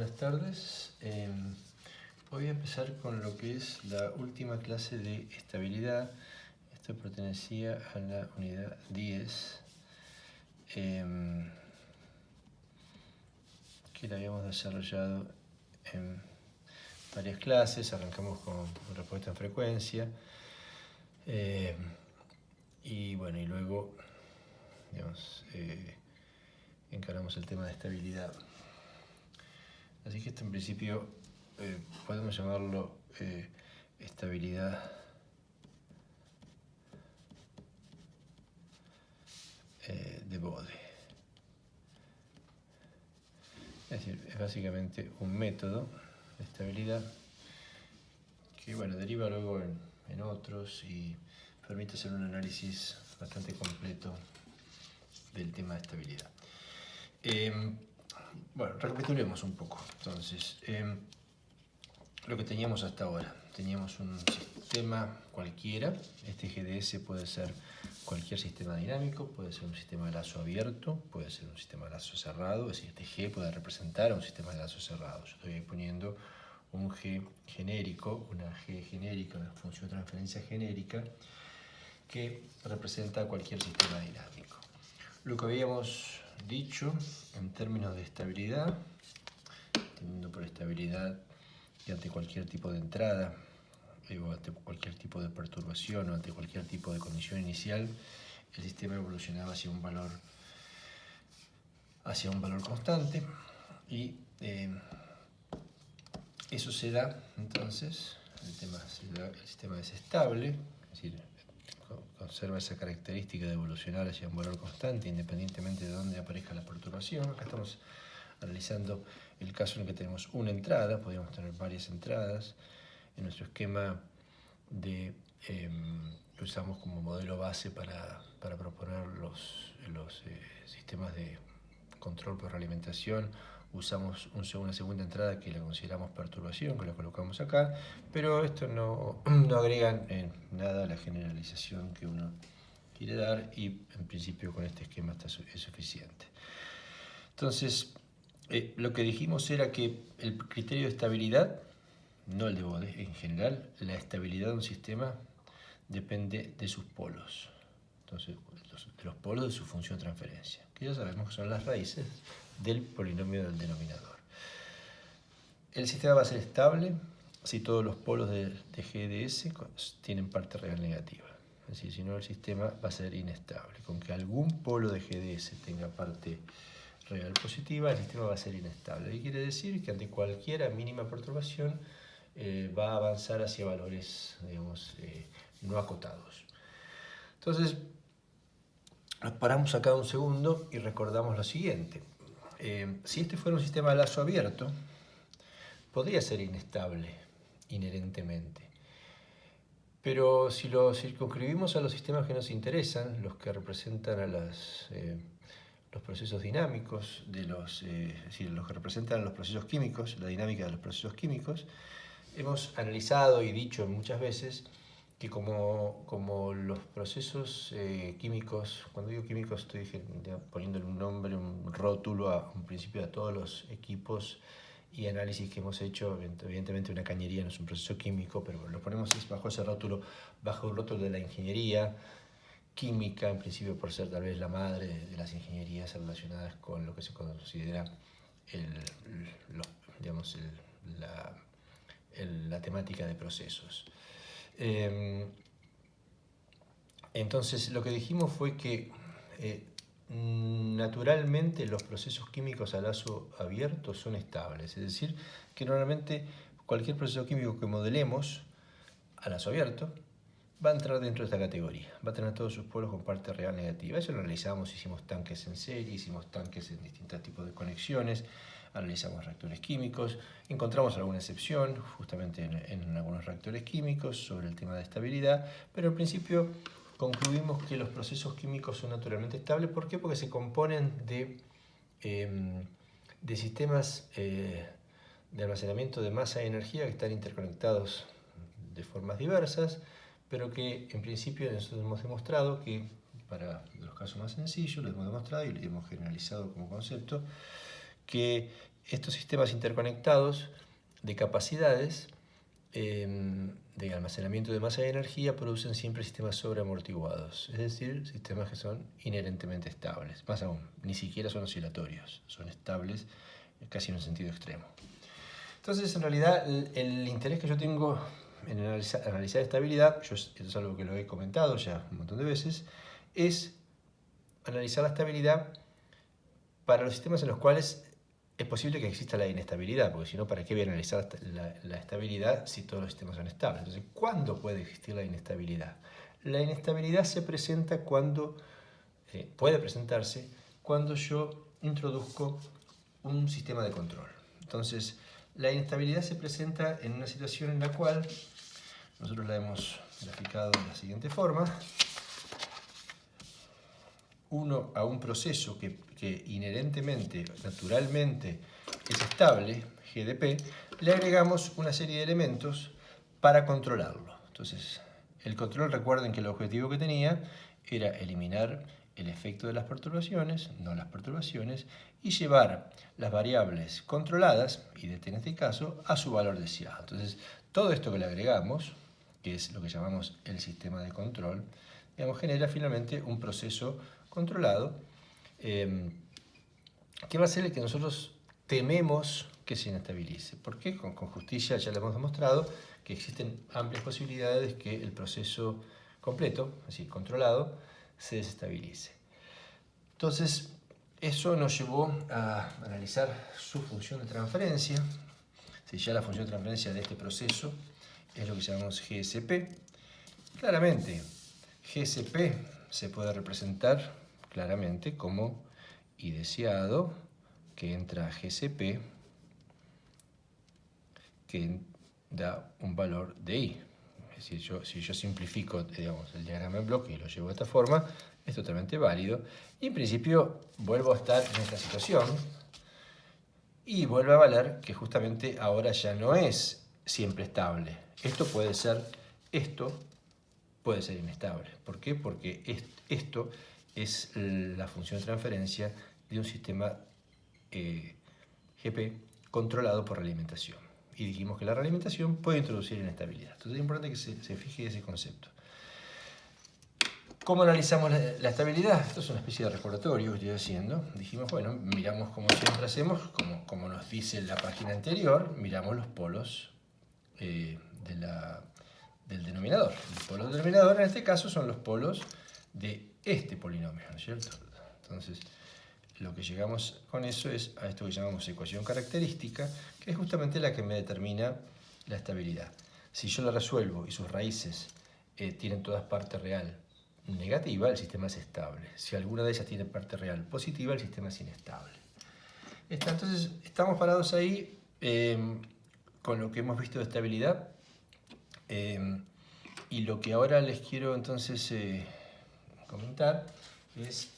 buenas tardes. Voy a empezar con lo que es la última clase de estabilidad. Esto pertenecía a la unidad 10, que la habíamos desarrollado en varias clases. Arrancamos con respuesta en frecuencia. Y bueno, y luego, digamos, encaramos el tema de estabilidad. Así que esto en principio podemos llamarlo estabilidad de Bode. Es decir, es básicamente un método de estabilidad que deriva luego en otros y permite hacer un análisis bastante completo del tema de estabilidad. Recapitulemos un poco. Entonces, lo que teníamos hasta ahora. Teníamos un sistema cualquiera. Este GDS puede ser cualquier sistema dinámico, puede ser un sistema de lazo abierto, puede ser un sistema de lazo cerrado. Es decir, este G puede representar a un sistema de lazo cerrado. Yo estoy poniendo un G genérico, una G genérica, una función de transferencia genérica que representa cualquier sistema dinámico. Lo que habíamos dicho en términos de estabilidad, teniendo por estabilidad que ante cualquier tipo de entrada, o ante cualquier tipo de perturbación o ante cualquier tipo de condición inicial, el sistema evolucionaba hacia un valor constante y eso se da, entonces, el sistema es estable, es decir, conserva esa característica de evolucionar hacia un valor constante independientemente de dónde aparezca la perturbación. Acá estamos analizando el caso en el que tenemos una entrada, podríamos tener varias entradas. En nuestro esquema que usamos como modelo base para proponer los sistemas de control por realimentación, usamos una segunda entrada que la consideramos perturbación, que la colocamos acá, pero esto no agrega en nada a la generalización que uno quiere dar y en principio con este esquema es suficiente. Entonces, lo que dijimos era que el criterio de estabilidad, no el de Bode, en general, la estabilidad de un sistema depende de sus polos. Entonces, de los polos de su función de transferencia, que ya sabemos que son las raíces del polinomio del denominador. El sistema va a ser estable si todos los polos de GDS tienen parte real negativa. Es decir, si no, el sistema va a ser inestable. Con que algún polo de GDS tenga parte real positiva, el sistema va a ser inestable. ¿Qué quiere decir? Que ante cualquier mínima perturbación va a avanzar hacia valores, digamos, no acotados. Entonces, nos paramos acá un segundo y recordamos lo siguiente. Si este fuera un sistema de lazo abierto, podría ser inestable inherentemente. Pero si lo circunscribimos a los sistemas que nos interesan, los que representan a los procesos dinámicos, es decir, los que representan a los procesos químicos, la dinámica de los procesos químicos, hemos analizado y dicho muchas veces que como los procesos químicos, cuando digo químicos estoy poniéndole un nombre, un rótulo a un principio a todos los equipos y análisis que hemos hecho. Evidentemente una cañería no es un proceso químico, pero lo ponemos bajo ese rótulo, bajo el rótulo de la ingeniería química, en principio por ser tal vez la madre de las ingenierías relacionadas con lo que se considera la temática de procesos. Entonces lo que dijimos fue que naturalmente los procesos químicos a lazo abierto son estables, es decir, que normalmente cualquier proceso químico que modelemos a lazo abierto va a entrar dentro de esta categoría, va a tener todos sus polos con parte real negativa. Eso lo analizamos, hicimos tanques en serie, hicimos tanques en distintos tipos de conexiones, analizamos reactores químicos, encontramos alguna excepción justamente en algunos reactores químicos sobre el tema de estabilidad, pero en principio concluimos que los procesos químicos son naturalmente estables. ¿Por qué? Porque se componen de sistemas de almacenamiento de masa y energía que están interconectados de formas diversas, pero que en principio nosotros hemos demostrado que, para los casos más sencillos, lo hemos demostrado y lo hemos generalizado como concepto, que estos sistemas interconectados de capacidades de almacenamiento de masa y energía producen siempre sistemas sobreamortiguados, es decir, sistemas que son inherentemente estables. Más aún, ni siquiera son oscilatorios, son estables casi en un sentido extremo. Entonces, en realidad, el interés que yo tengo en analizar estabilidad, esto es algo que lo he comentado ya un montón de veces, es analizar la estabilidad para los sistemas en los cuales es posible que exista la inestabilidad, porque si no, ¿para qué voy a analizar la estabilidad si todos los sistemas son estables? Entonces, ¿cuándo puede existir la inestabilidad? La inestabilidad se presenta cuando, puede presentarse cuando yo introduzco un sistema de control. Entonces, la inestabilidad se presenta en una situación en la cual nosotros la hemos graficado de la siguiente forma. A un proceso que inherentemente, naturalmente, es estable, GDP, le agregamos una serie de elementos para controlarlo. Entonces, el control, recuerden que el objetivo que tenía era eliminar el efecto de las perturbaciones, no las perturbaciones, y llevar las variables controladas, y en este caso, a su valor deseado. Entonces, todo esto que le agregamos, que es lo que llamamos el sistema de control, digamos, genera finalmente un proceso controlado que va a ser el que nosotros tememos que se inestabilice. ¿Por qué? Con justicia ya le hemos demostrado que existen amplias posibilidades de que el proceso completo, es decir, controlado, se desestabilice. Entonces, eso nos llevó a analizar su función de transferencia. Si ya la función de transferencia de este proceso es lo que llamamos GSP. Claramente, GSP se puede representar claramente como I deseado que entra a GSP que da un valor de I. Es decir, si yo simplifico, digamos, el diagrama en bloque y lo llevo de esta forma, es totalmente válido. Y en principio vuelvo a estar en esta situación y vuelve a valer que justamente ahora ya no es siempre estable. Esto puede ser inestable. ¿Por qué? Porque esto es la función de transferencia de un sistema GP controlado por realimentación. Y dijimos que la realimentación puede introducir inestabilidad. Entonces es importante que se fije ese concepto. ¿Cómo analizamos la estabilidad? Esto es una especie de recordatorio que estoy haciendo. Dijimos, bueno, miramos como siempre hacemos, como nos dice la página anterior, miramos los polos del denominador. Los polos del denominador en este caso son los polos de este polinomio, ¿no es cierto? Entonces, lo que llegamos con eso es a esto que llamamos ecuación característica, que es justamente la que me determina la estabilidad. Si yo la resuelvo y sus raíces tienen todas parte real negativa, el sistema es estable. Si alguna de ellas tiene parte real positiva, el sistema es inestable. Entonces, estamos parados ahí con lo que hemos visto de estabilidad. Y lo que ahora les quiero entonces comentar es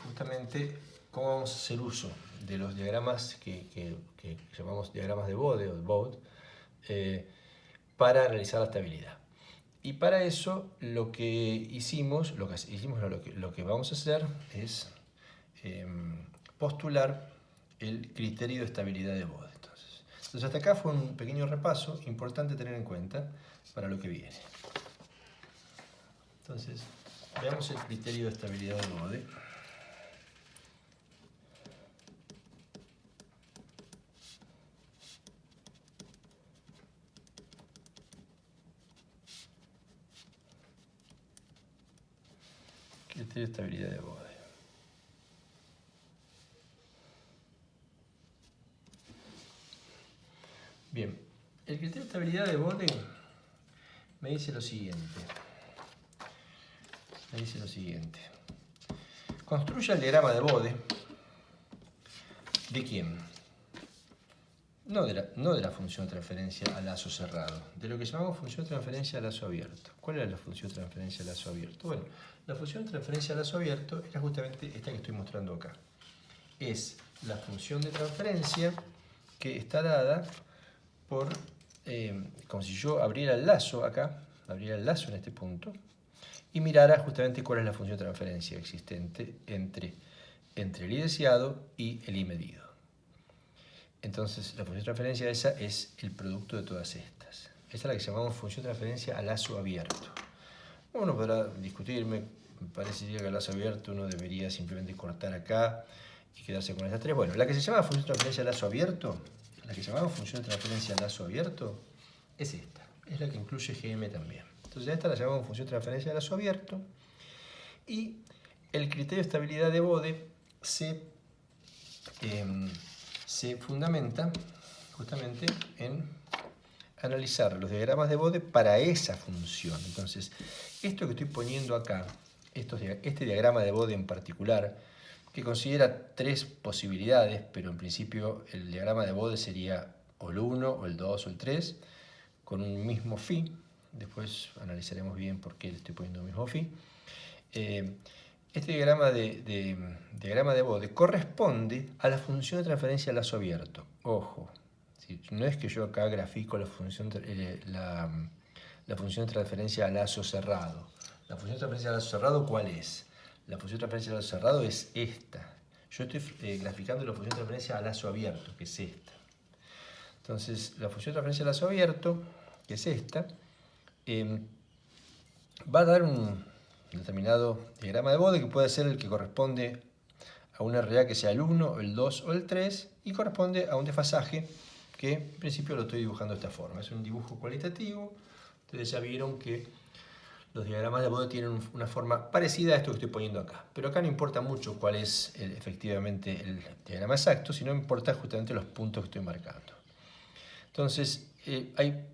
justamente cómo vamos a hacer uso de los diagramas que llamamos diagramas de Bode o de Bode para analizar la estabilidad. Y para eso lo que vamos a hacer es postular el criterio de estabilidad de Bode. Entonces hasta acá fue un pequeño repaso importante tener en cuenta para lo que viene. Entonces, veamos el criterio de estabilidad de Bode. Criterio de estabilidad de Bode. Bien, el criterio de estabilidad de Bode me dice lo siguiente. Construya el diagrama de Bode. ¿De quién? No de la función de transferencia a lazo cerrado, de lo que llamamos función de transferencia a lazo abierto. ¿Cuál era la función de transferencia a lazo abierto? Bueno, la función de transferencia a lazo abierto era justamente esta que estoy mostrando acá. Es la función de transferencia que está dada por, como si yo abriera el lazo acá, abriera el lazo en este punto, y mirara justamente cuál es la función de transferencia existente entre el I deseado y el I medido. entonces la función de transferencia esa es el producto de todas estas. Esta es la que llamamos función de transferencia a lazo abierto. Uno podrá discutirme, me parecería que al lazo abierto uno debería simplemente cortar acá y quedarse con estas tres. Bueno, la que se llama función de transferencia a lazo abierto, la que llamamos función de transferencia a lazo abierto, es esta. Es la que incluye GM también. Entonces a esta la llamamos función de transferencia a lazo abierto. Y el criterio de estabilidad de Bode se fundamenta justamente en analizar los diagramas de Bode para esa función. Entonces, esto que estoy poniendo acá, este diagrama de Bode en particular, que considera tres posibilidades, pero en principio el diagrama de Bode sería o el 1, o el 2, o el 3, con un mismo phi. Después analizaremos bien por qué le estoy poniendo el mismo phi. Este diagrama de Bode corresponde a la función de transferencia a lazo abierto. Ojo, ¿sí? No es que yo acá grafico la función de transferencia a lazo cerrado. La función de transferencia a lazo cerrado, ¿cuál es? La función de transferencia a lazo cerrado es esta. Yo estoy graficando la función de transferencia a lazo abierto, que es esta. Entonces, la función de transferencia a lazo abierto, que es esta, va a dar un determinado diagrama de Bode que puede ser el que corresponde a un RA que sea el 1, el 2 o el 3 y corresponde a un desfasaje que en principio lo estoy dibujando de esta forma. Es un dibujo cualitativo. Ustedes ya vieron que los diagramas de Bode tienen una forma parecida a esto que estoy poniendo acá. Pero acá no importa mucho cuál es efectivamente el diagrama exacto, sino importa justamente los puntos que estoy marcando. Entonces, en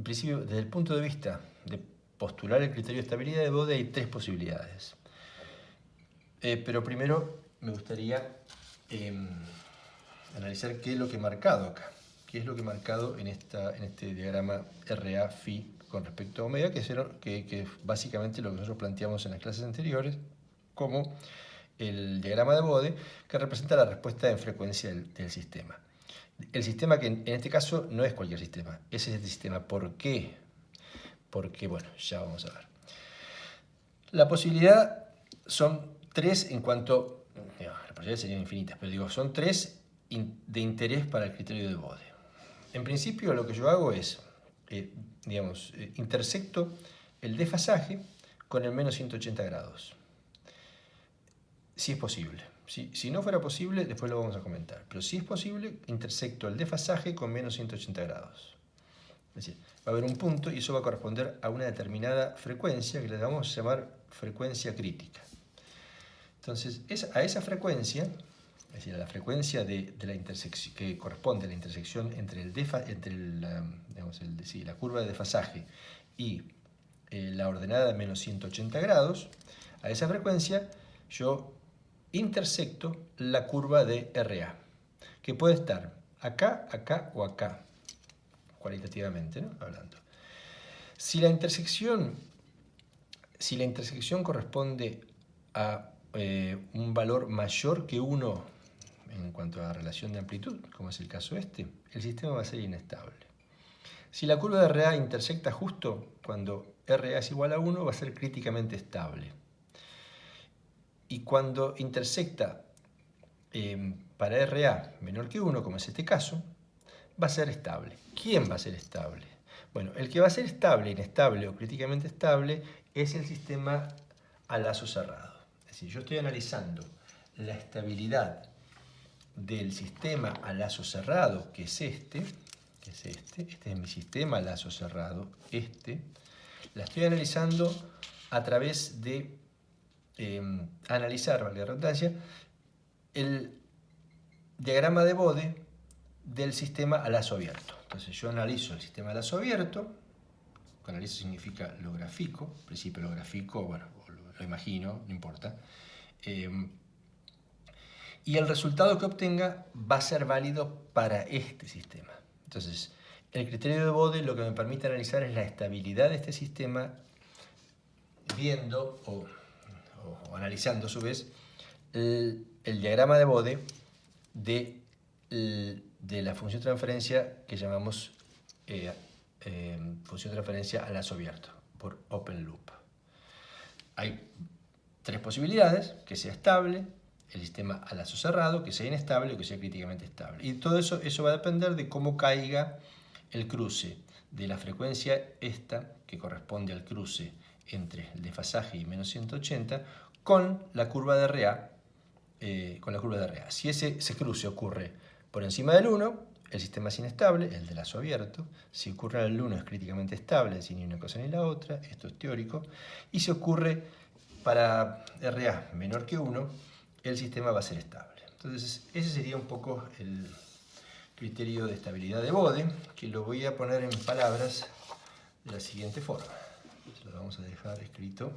principio, desde el punto de vista de postular el criterio de estabilidad de Bode hay tres posibilidades. Pero primero me gustaría analizar qué es lo que he marcado acá. ¿Qué es lo que he marcado en este diagrama RA-Phi con respecto a omega, que es básicamente lo que nosotros planteamos en las clases anteriores como el diagrama de Bode, que representa la respuesta en frecuencia del sistema. El sistema que en este caso no es cualquier sistema, ese es este sistema. ¿Por qué? Porque, bueno, ya vamos a ver. La posibilidad son tres en cuanto, las posibilidades serían infinitas, pero digo, son tres de interés para el criterio de Bode. En principio lo que yo hago es, intersecto el desfasaje con el menos 180 grados. Si es posible. Si no fuera posible, después lo vamos a comentar. Pero si es posible, intersecto el desfasaje con menos 180 grados. Es decir, va a haber un punto y eso va a corresponder a una determinada frecuencia que le vamos a llamar frecuencia crítica. Entonces, a esa frecuencia, es decir, a la frecuencia de la intersección que corresponde a la intersección entre la curva de desfasaje y la ordenada de menos 180 grados, a esa frecuencia yo intersecto la curva de RA, que puede estar acá, acá o acá, cualitativamente, ¿no? Hablando. Si la intersección corresponde a un valor mayor que 1 en cuanto a la relación de amplitud, como es el caso este, el sistema va a ser inestable. Si la curva de RA intersecta justo cuando RA es igual a 1, va a ser críticamente estable. Y cuando intersecta para RA menor que 1, como es este caso, va a ser estable. ¿Quién va a ser estable? Bueno, el que va a ser estable, inestable o críticamente estable es el sistema a lazo cerrado. Es decir, yo estoy analizando la estabilidad del sistema a lazo cerrado, que es este es mi sistema a lazo cerrado, la estoy analizando a través de analizar, valga la redundancia, el diagrama de Bode del sistema a lazo abierto. Entonces yo analizo el sistema a lazo abierto, analizo significa lo grafico, en principio lo grafico, bueno, lo imagino, no importa, y el resultado que obtenga va a ser válido para este sistema. Entonces, el criterio de Bode lo que me permite analizar es la estabilidad de este sistema viendo o analizando a su vez el diagrama de Bode de la función de transferencia que llamamos función de transferencia a lazo abierto, por open loop. Hay tres posibilidades: que sea estable, el sistema a lazo cerrado, que sea inestable o que sea críticamente estable. Y todo eso va a depender de cómo caiga el cruce de la frecuencia esta, que corresponde al cruce entre el desfasaje y menos 180, con la curva de RA. Si ese cruce ocurre por encima del 1, el sistema es inestable, el de lazo abierto. Si ocurre en el 1 es críticamente estable, sin ni una cosa ni la otra, esto es teórico. Y si ocurre para RA menor que 1, el sistema va a ser estable. Entonces, ese sería un poco el criterio de estabilidad de Bode, que lo voy a poner en palabras de la siguiente forma. Se lo vamos a dejar escrito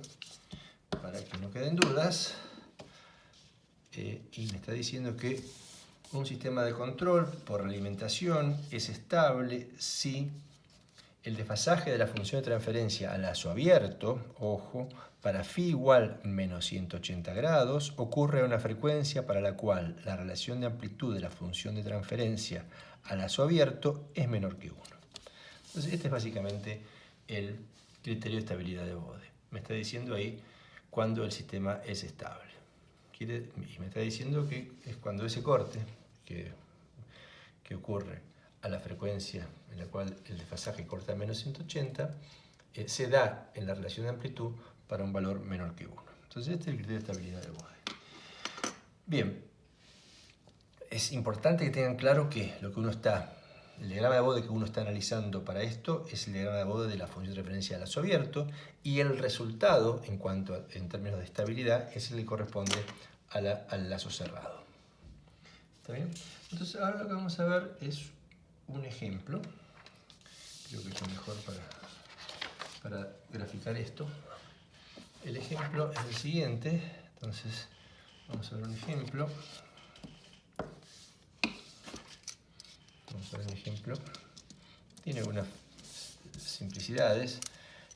para que no queden dudas. Y me está diciendo que un sistema de control por alimentación es estable si el desfasaje de la función de transferencia a lazo abierto, ojo, para φ igual menos 180 grados, ocurre a una frecuencia para la cual la relación de amplitud de la función de transferencia a lazo abierto es menor que 1. Entonces, este es básicamente el criterio de estabilidad de Bode. Me está diciendo ahí cuando el sistema es estable. Y me está diciendo que es cuando ese corte que ocurre a la frecuencia en la cual el desfasaje corta a menos 180 se da en la relación de amplitud para un valor menor que 1. Entonces este es el criterio de estabilidad de Bode. Bien, es importante que tengan claro que el diagrama de Bode que uno está analizando para esto es el diagrama de Bode de la función de referencia a lazo abierto, y el resultado en términos de estabilidad es el que corresponde al lazo cerrado. ¿Está bien? Entonces ahora lo que vamos a ver es un ejemplo. Creo que es lo mejor para graficar esto. El ejemplo es el siguiente. Entonces vamos a ver un ejemplo. Tiene algunas simplicidades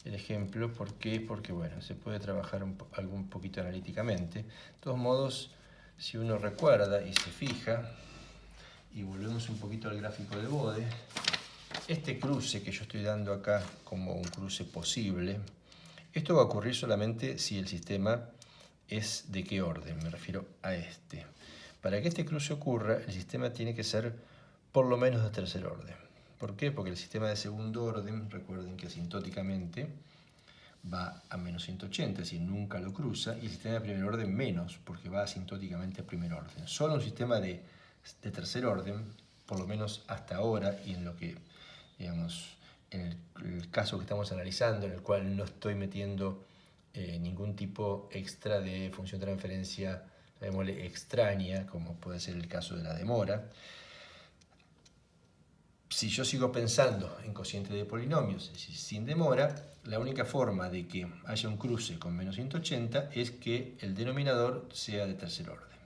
el ejemplo. ¿Por qué? Porque bueno, se puede trabajar un poquito analíticamente. De todos modos, si uno recuerda y se fija, y volvemos un poquito al gráfico de Bode, este cruce que yo estoy dando acá como un cruce posible, esto va a ocurrir solamente si el sistema es ¿de qué orden? Me refiero a este. Para que este cruce ocurra, el sistema tiene que ser por lo menos de tercer orden. ¿Por qué? Porque el sistema de segundo orden, recuerden que asintóticamente va a menos 180, es decir, nunca lo cruza, y el sistema de primer orden menos, porque va asintóticamente a primer orden. Solo un sistema de tercer orden, por lo menos hasta ahora, y en lo que, digamos, en el caso que estamos analizando, en el cual no estoy metiendo ningún tipo extra de función de transferencia, llamémosle extraña, como puede ser el caso de la demora. Si yo sigo pensando en cociente de polinomios sin demora, la única forma de que haya un cruce con menos 180 es que el denominador sea de tercer orden.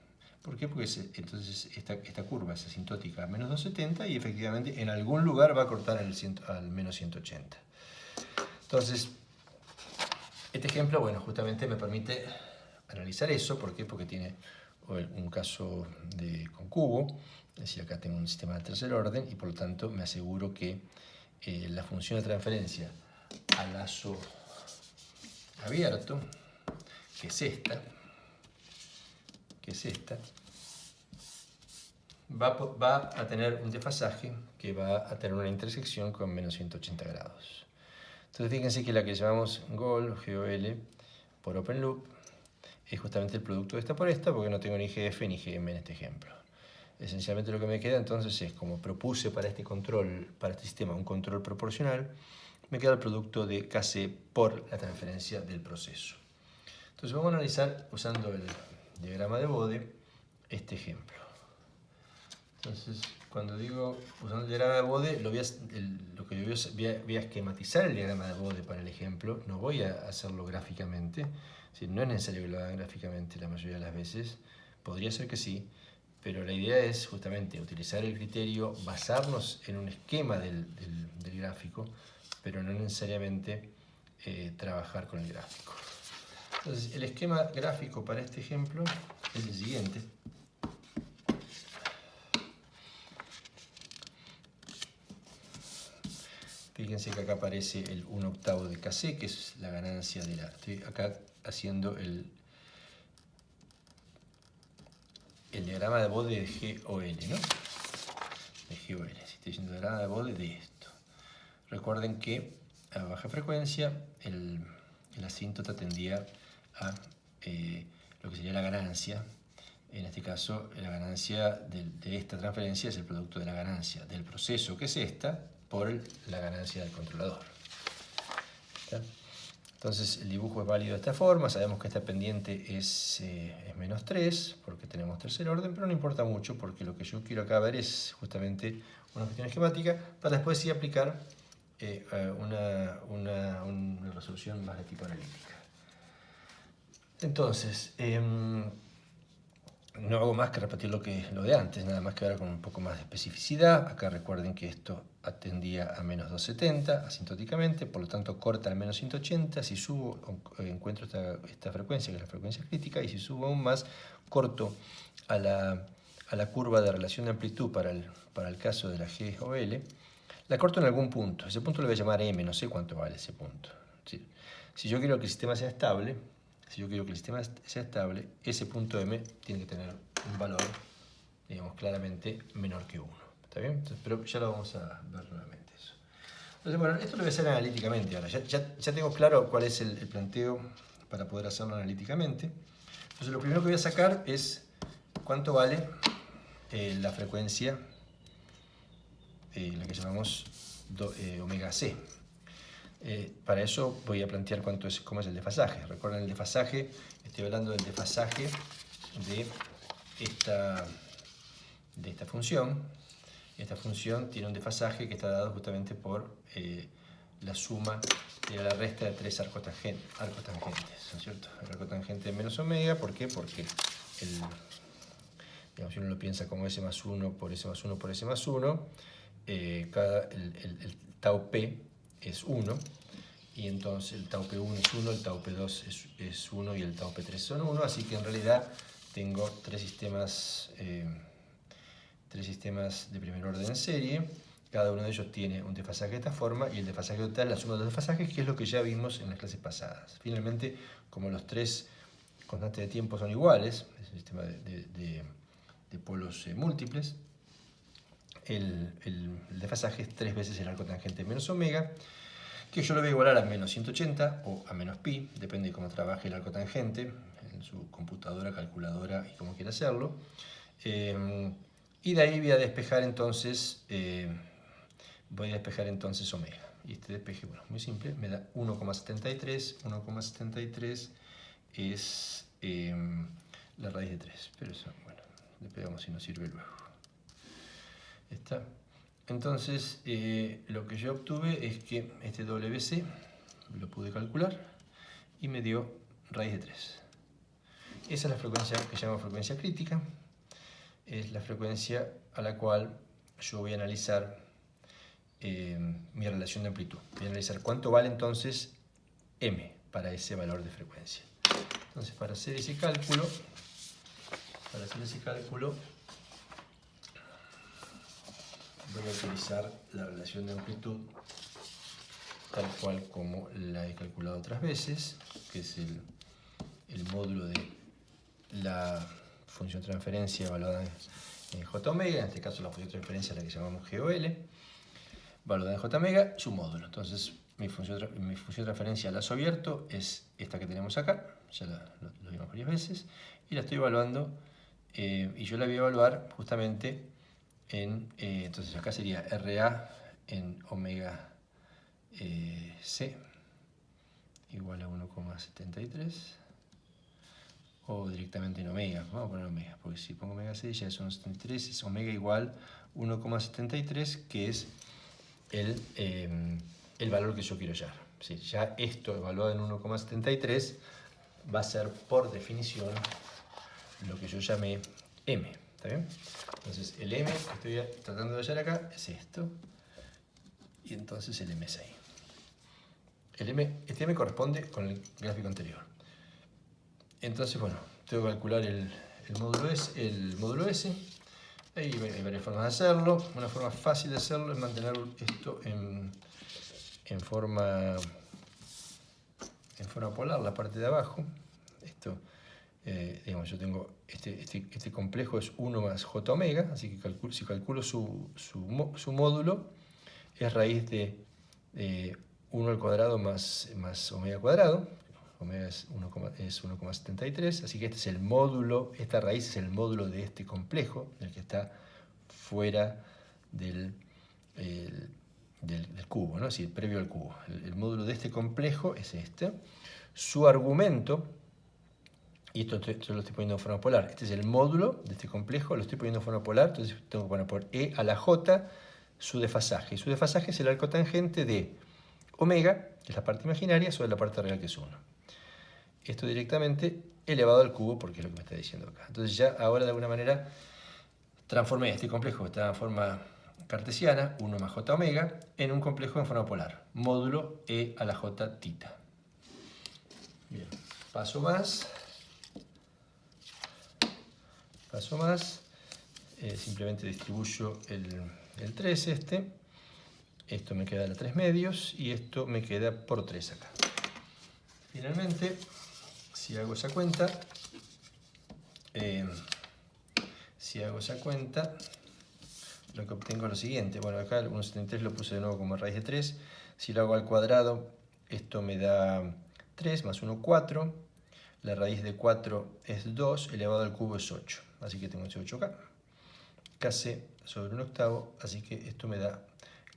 ¿Por qué? Porque entonces esta curva es asintótica a menos 270 y efectivamente en algún lugar va a cortar al menos 180. Entonces, este ejemplo, bueno, justamente me permite analizar eso. ¿Por qué? Porque tiene un caso con cubo. Es decir, acá tengo un sistema de tercer orden y por lo tanto me aseguro que la función de transferencia a lazo abierto, que es esta, va a tener un desfasaje que va a tener una intersección con menos 180 grados. Entonces fíjense que la que llamamos GOL, GOL, por open loop, es justamente el producto de esta por esta, porque no tengo ni GF ni GM en este ejemplo. Esencialmente lo que me queda entonces es, como propuse para este sistema un control proporcional, me queda el producto de KC por la transferencia del proceso. Entonces vamos a analizar, usando el diagrama de Bode, este ejemplo. Entonces, cuando digo usando el diagrama de Bode, voy a esquematizar el diagrama de Bode para el ejemplo, no voy a hacerlo gráficamente. Es decir, no es necesario que lo hagan gráficamente la mayoría de las veces, podría ser que sí, pero la idea es justamente utilizar el criterio, basarnos en un esquema del gráfico, pero no necesariamente trabajar con el gráfico. Entonces, el esquema gráfico para este ejemplo es el siguiente. Fíjense que acá aparece el 1/8 de KC, que es la ganancia de la... Estoy acá haciendo el diagrama de Bode de GOL, ¿no? De GOL, si estoy diciendo diagrama de Bode de esto. Recuerden que a baja frecuencia el asíntota tendía a lo que sería la ganancia. En este caso, la ganancia de esta transferencia es el producto de la ganancia del proceso, que es esta, por la ganancia del controlador. ¿Está? Entonces, el dibujo es válido de esta forma. Sabemos que esta pendiente es menos 3, porque tenemos tercer orden, pero no importa mucho, porque lo que yo quiero acá ver es justamente una cuestión esquemática, para después sí aplicar una resolución más de tipo analítica. Entonces, no hago más que repetir lo de antes, nada más que ahora con un poco más de especificidad. Acá recuerden que esto atendía a menos 270 asintóticamente, por lo tanto corta al menos 180. Si subo, encuentro esta frecuencia, que es la frecuencia crítica, y si subo aún más, corto a la curva de relación de amplitud para el caso de la GOL. La corto en algún punto. Ese punto lo voy a llamar M, no sé cuánto vale ese punto. Si yo quiero que el sistema sea estable, ese punto M tiene que tener un valor, digamos, claramente menor que 1. ¿Está bien? Entonces, pero ya lo vamos a ver nuevamente eso. Entonces, bueno, esto lo voy a hacer analíticamente ahora. Ya tengo claro cuál es el planteo para poder hacerlo analíticamente. Entonces, lo primero que voy a sacar es cuánto vale la frecuencia, la que llamamos omega C. Para eso voy a plantear cómo es el desfasaje. Recuerden el desfasaje, estoy hablando del desfasaje de esta función. Esta función tiene un desfasaje que está dado justamente por la suma de la resta de tres arcos tangentes, ¿no es cierto? El arco tangente de menos omega, ¿por qué? Porque digamos, si uno lo piensa como S más 1 por S más 1 por S más 1, el tau P es 1, y entonces el tau P1 es 1, el tau P2 es 1 y el tau P3 son 1, así que en realidad tengo tres sistemas de primer orden en serie. Cada uno de ellos tiene un desfasaje de esta forma, y el desfasaje total es la suma de los desfasajes, que es lo que ya vimos en las clases pasadas. Finalmente, como los tres constantes de tiempo son iguales, es un sistema de polos múltiples, el desfasaje es 3 veces el arco tangente menos omega, que yo lo voy a igualar a menos 180 o a menos pi, depende de cómo trabaje el arco tangente en su computadora, calculadora y como quiera hacerlo. Y de ahí voy a despejar entonces omega. Y este despeje, bueno, muy simple, me da 1,73. 1,73 es la raíz de 3, pero eso, bueno, le pegamos si nos sirve luego. ¿Está? Entonces, lo que yo obtuve es que este WC lo pude calcular y me dio raíz de 3. Esa es la frecuencia que llamo frecuencia crítica. Es la frecuencia a la cual yo voy a analizar mi relación de amplitud. Voy a analizar cuánto vale entonces M para ese valor de frecuencia. Entonces, para hacer ese cálculo, voy a utilizar la relación de amplitud tal cual como la he calculado otras veces, que es el módulo de la función de transferencia evaluada en J omega, en este caso la función de transferencia es la que llamamos GOL, evaluada en J omega, su módulo. Entonces, mi función de transferencia a lazo abierto es esta que tenemos acá, ya lo vimos varias veces, y la estoy evaluando, y yo la voy a evaluar justamente entonces acá sería RA en omega C igual a 1,73, o directamente en omega. Vamos a poner omega, porque si pongo omega C ya es 1,73, es omega igual 1,73, que es el valor que yo quiero hallar. ¿Sí? Ya esto evaluado en 1,73 va a ser por definición lo que yo llamé M. ¿Está bien? Entonces el M que estoy tratando de hallar acá es esto, y entonces el M es ahí. Este M corresponde con el gráfico anterior. Entonces, bueno, tengo que calcular el módulo S. Hay varias formas de hacerlo. Una forma fácil de hacerlo es mantener esto en forma polar, la parte de abajo. Esto digamos, yo tengo este complejo es 1 más j omega, así que si calculo su módulo, es raíz de 1 al cuadrado más omega cuadrado. Omega es 1,73, así que este es el módulo, esta raíz es el módulo de este complejo, el que está fuera del cubo, ¿no? Es decir, previo al cubo. El módulo de este complejo es este. Su argumento, y esto yo lo estoy poniendo en forma polar, este es el módulo de este complejo, lo estoy poniendo en forma polar, entonces tengo que poner por e a la j su desfasaje. Y su desfasaje es el arco tangente de omega, que es la parte imaginaria, sobre la parte real, que es 1. Esto directamente elevado al cubo, porque es lo que me está diciendo acá. Entonces ya ahora de alguna manera transformé este complejo que está en forma cartesiana, 1 más j omega, en un complejo en forma polar, módulo e a la j tita. Bien, paso más, simplemente distribuyo el 3 esto me queda a 3 medios y esto me queda por 3 acá. Finalmente, si hago esa cuenta, lo que obtengo es lo siguiente. Bueno, acá el 1,73 lo puse de nuevo como raíz de 3. Si lo hago al cuadrado, esto me da 3 más 1, 4. La raíz de 4 es 2, elevado al cubo es 8. Así que tengo ese 8 acá. Kc sobre 1/8, así que esto me da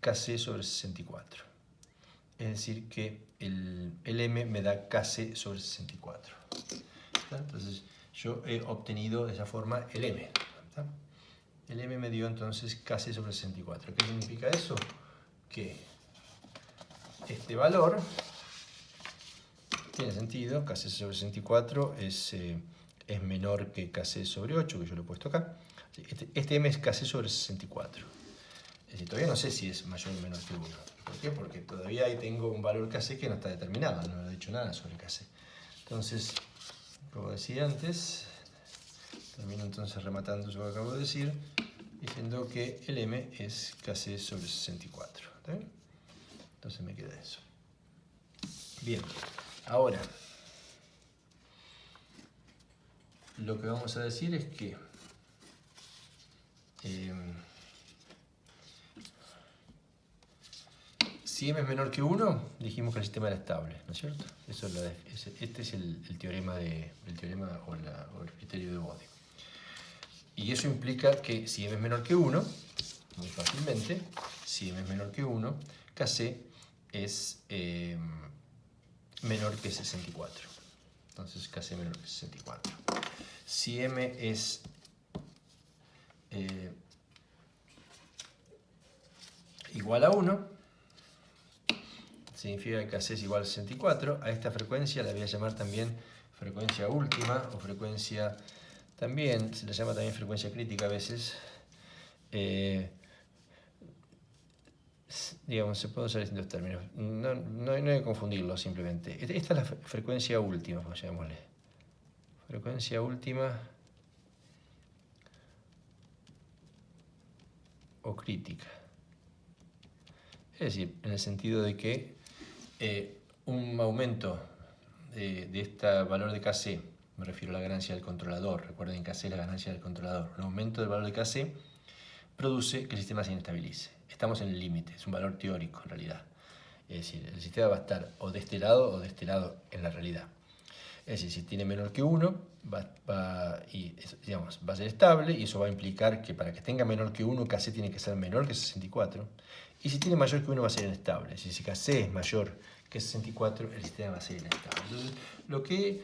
Kc sobre 64. Es decir, que el m me da Kc sobre 64. ¿Está? Entonces, yo he obtenido de esa forma el m. ¿Está? El m me dio entonces Kc sobre 64. ¿Qué significa eso? Que este valor tiene sentido, Kc sobre 64 es menor que Kc sobre 8, que yo lo he puesto acá. Este m es Kc sobre 64. Es decir, todavía no sé si es mayor o menor que 1. ¿Por qué? Porque todavía ahí tengo un valor Kc que no está determinado, no he dicho nada sobre Kc. Entonces, como decía antes, termino entonces rematando lo que acabo de decir, diciendo que el m es Kc sobre 64. ¿Está bien? Entonces me queda eso. Bien, ahora, lo que vamos a decir es que si m es menor que 1, dijimos que el sistema era estable, ¿no es cierto? Este es el teorema o el criterio de Bode. Y eso implica que si m es menor que 1, muy fácilmente, si m es menor que 1, Kc es menor que 64. Entonces Kc menor que 64. Si m es igual a 1, significa que Kc es igual a 64. A esta frecuencia la voy a llamar también frecuencia última, o frecuencia, también se la llama también frecuencia crítica a veces. Digamos, se pueden usar distintos términos. No hay que confundirlo simplemente. Esta es la frecuencia última, llamémosle. Frecuencia última o crítica. Es decir, en el sentido de que un aumento de este valor de Kc, me refiero a la ganancia del controlador, recuerden Kc es la ganancia del controlador, un aumento del valor de Kc produce que el sistema se inestabilice. Estamos en el límite, es un valor teórico en realidad. Es decir, el sistema va a estar o de este lado en la realidad. Es decir, si tiene menor que 1, va a ser estable, y eso va a implicar que para que tenga menor que 1, Kc tiene que ser menor que 64. Y si tiene mayor que 1, va a ser inestable. Es decir, si Kc es mayor que 64, el sistema va a ser inestable. Entonces, lo que he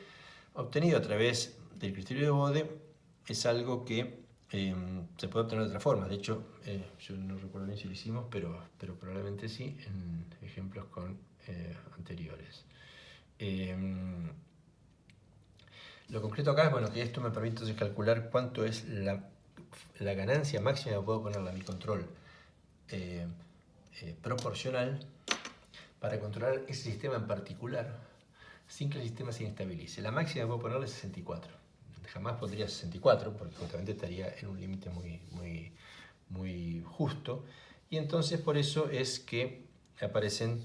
obtenido a través del criterio de Bode es algo que se puede obtener de otra forma. De hecho, yo no recuerdo bien si lo hicimos, pero probablemente sí, en ejemplos anteriores. Lo concreto acá es bueno, que esto me permite entonces calcular cuánto es la ganancia máxima que puedo ponerle a mi control proporcional para controlar ese sistema en particular sin que el sistema se inestabilice. La máxima que puedo ponerle es 64. Jamás pondría 64 porque justamente estaría en un límite muy justo, y entonces por eso es que aparecen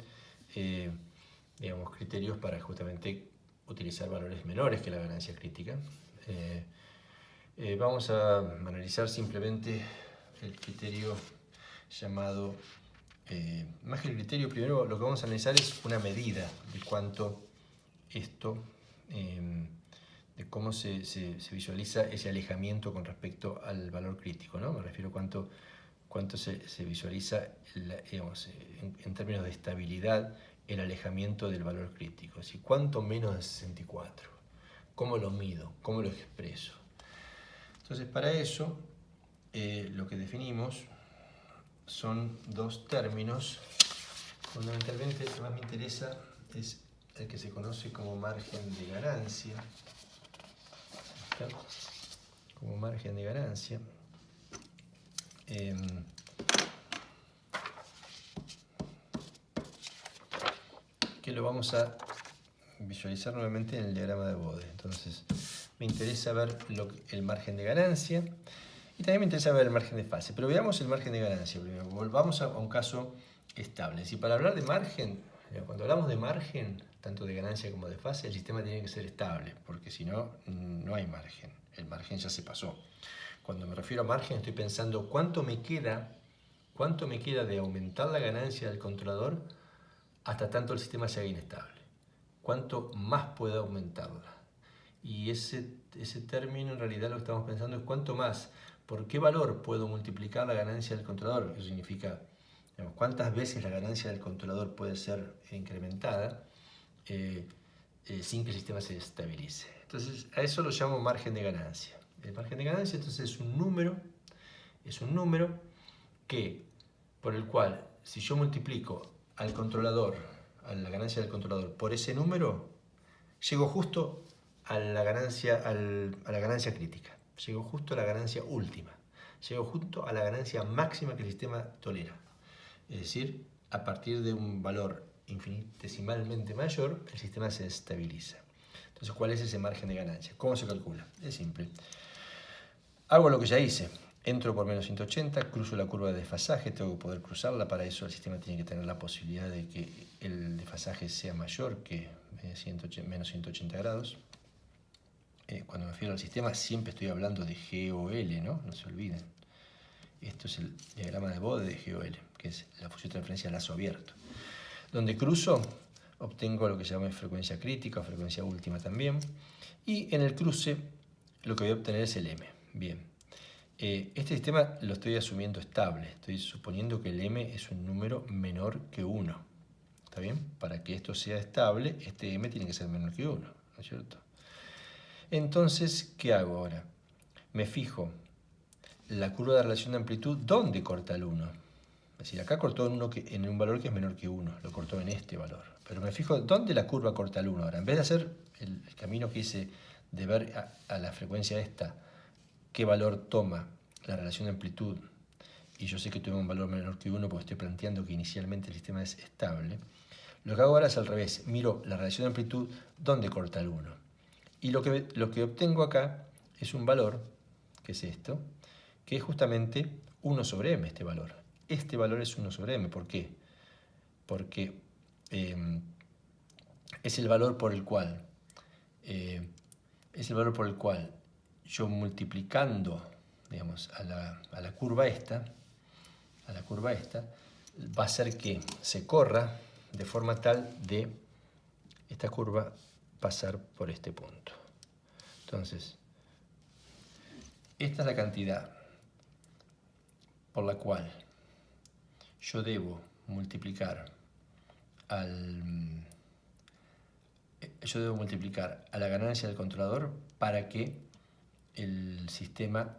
criterios para justamente utilizar valores menores que la ganancia crítica. Vamos a analizar simplemente el criterio llamado, más que el criterio, primero lo que vamos a analizar es una medida de cuánto esto, de cómo se visualiza ese alejamiento con respecto al valor crítico, ¿no? Me refiero a cuánto se visualiza, digamos, en términos de estabilidad, el alejamiento del valor crítico. Es decir, cuánto menos de 64. ¿Cómo lo mido? ¿Cómo lo expreso? Entonces, para eso, lo que definimos son dos términos. Fundamentalmente, el que más me interesa es el que se conoce como margen de ganancia. Como margen de ganancia. Que lo vamos a visualizar nuevamente en el diagrama de Bode. Entonces, me interesa ver el margen de ganancia y también me interesa ver el margen de fase. Pero veamos el margen de ganancia primero. Volvamos a un caso estable. Si para hablar de margen, cuando hablamos de margen, tanto de ganancia como de fase, el sistema tiene que ser estable, porque si no, no hay margen. El margen ya se pasó. Cuando me refiero a margen, estoy pensando cuánto me queda de aumentar la ganancia del controlador hasta tanto el sistema sea inestable. ¿Cuánto más puedo aumentarla? Y ese término en realidad lo que estamos pensando es cuánto más, por qué valor puedo multiplicar la ganancia del controlador. Eso significa, digamos, cuántas veces la ganancia del controlador puede ser incrementada sin que el sistema se estabilice. Entonces a eso lo llamo margen de ganancia. El margen de ganancia entonces es un número por el cual si yo multiplico al controlador, a la ganancia del controlador por ese número, llego justo a la ganancia crítica, llego justo a la ganancia última, llego justo a la ganancia máxima que el sistema tolera. Es decir, a partir de un valor infinitesimalmente mayor, el sistema se estabiliza. Entonces, ¿cuál es ese margen de ganancia? ¿Cómo se calcula? Es simple. Hago lo que ya hice. Entro por menos 180, cruzo la curva de desfasaje, tengo que poder cruzarla. Para eso el sistema tiene que tener la posibilidad de que el desfasaje sea mayor que menos 180 grados. Cuando me refiero al sistema siempre estoy hablando de GOL, ¿no? No se olviden. Esto es el diagrama de Bode de GOL, que es la función de transferencia a lazo abierto. Donde cruzo, obtengo lo que se llama frecuencia crítica o frecuencia última también. Y en el cruce lo que voy a obtener es el M. Bien. Este sistema lo estoy asumiendo estable. Estoy suponiendo que el M es un número menor que 1. ¿Está bien? Para que esto sea estable, este M tiene que ser menor que 1. ¿No es cierto? Entonces, ¿qué hago ahora? Me fijo la curva de relación de amplitud, ¿dónde corta el 1? Es decir, acá cortó en un valor que es menor que 1. Lo cortó en este valor. Pero me fijo, ¿dónde la curva corta el 1 ahora? En vez de hacer el camino que hice de ver a la frecuencia esta, qué valor toma la relación de amplitud, y yo sé que toma un valor menor que 1 porque estoy planteando que inicialmente el sistema es estable, lo que hago ahora es al revés, miro la relación de amplitud donde corta el 1. Y lo que obtengo acá es un valor, que es esto, que es justamente 1 sobre m este valor. Este valor es 1 sobre m, ¿por qué? Porque es el valor por el cual yo multiplicando, digamos, a la curva esta, va a hacer que se corra de forma tal de esta curva pasar por este punto. Entonces, esta es la cantidad por la cual yo debo multiplicar a la ganancia del controlador para que el sistema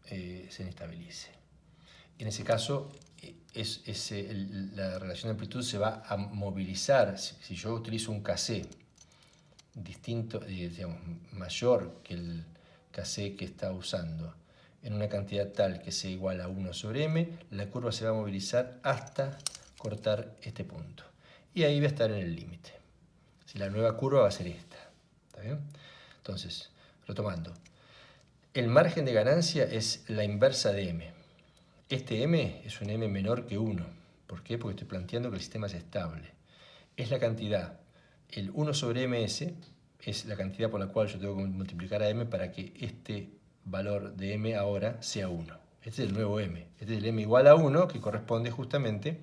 se inestabilice. En ese caso, la relación de amplitud se va a movilizar. Si yo utilizo un KC distinto, digamos, mayor que el KC que está usando, en una cantidad tal que sea igual a 1 sobre m, la curva se va a movilizar hasta cortar este punto. Y ahí va a estar en el límite. Si la nueva curva va a ser esta. ¿Está bien? Entonces, retomando. El margen de ganancia es la inversa de m. Este m es un m menor que 1. ¿Por qué? Porque estoy planteando que el sistema es estable. Es la cantidad, el 1 sobre ms, es la cantidad por la cual yo tengo que multiplicar a m para que este valor de m ahora sea 1. Este es el nuevo m. Este es el m igual a 1, que corresponde justamente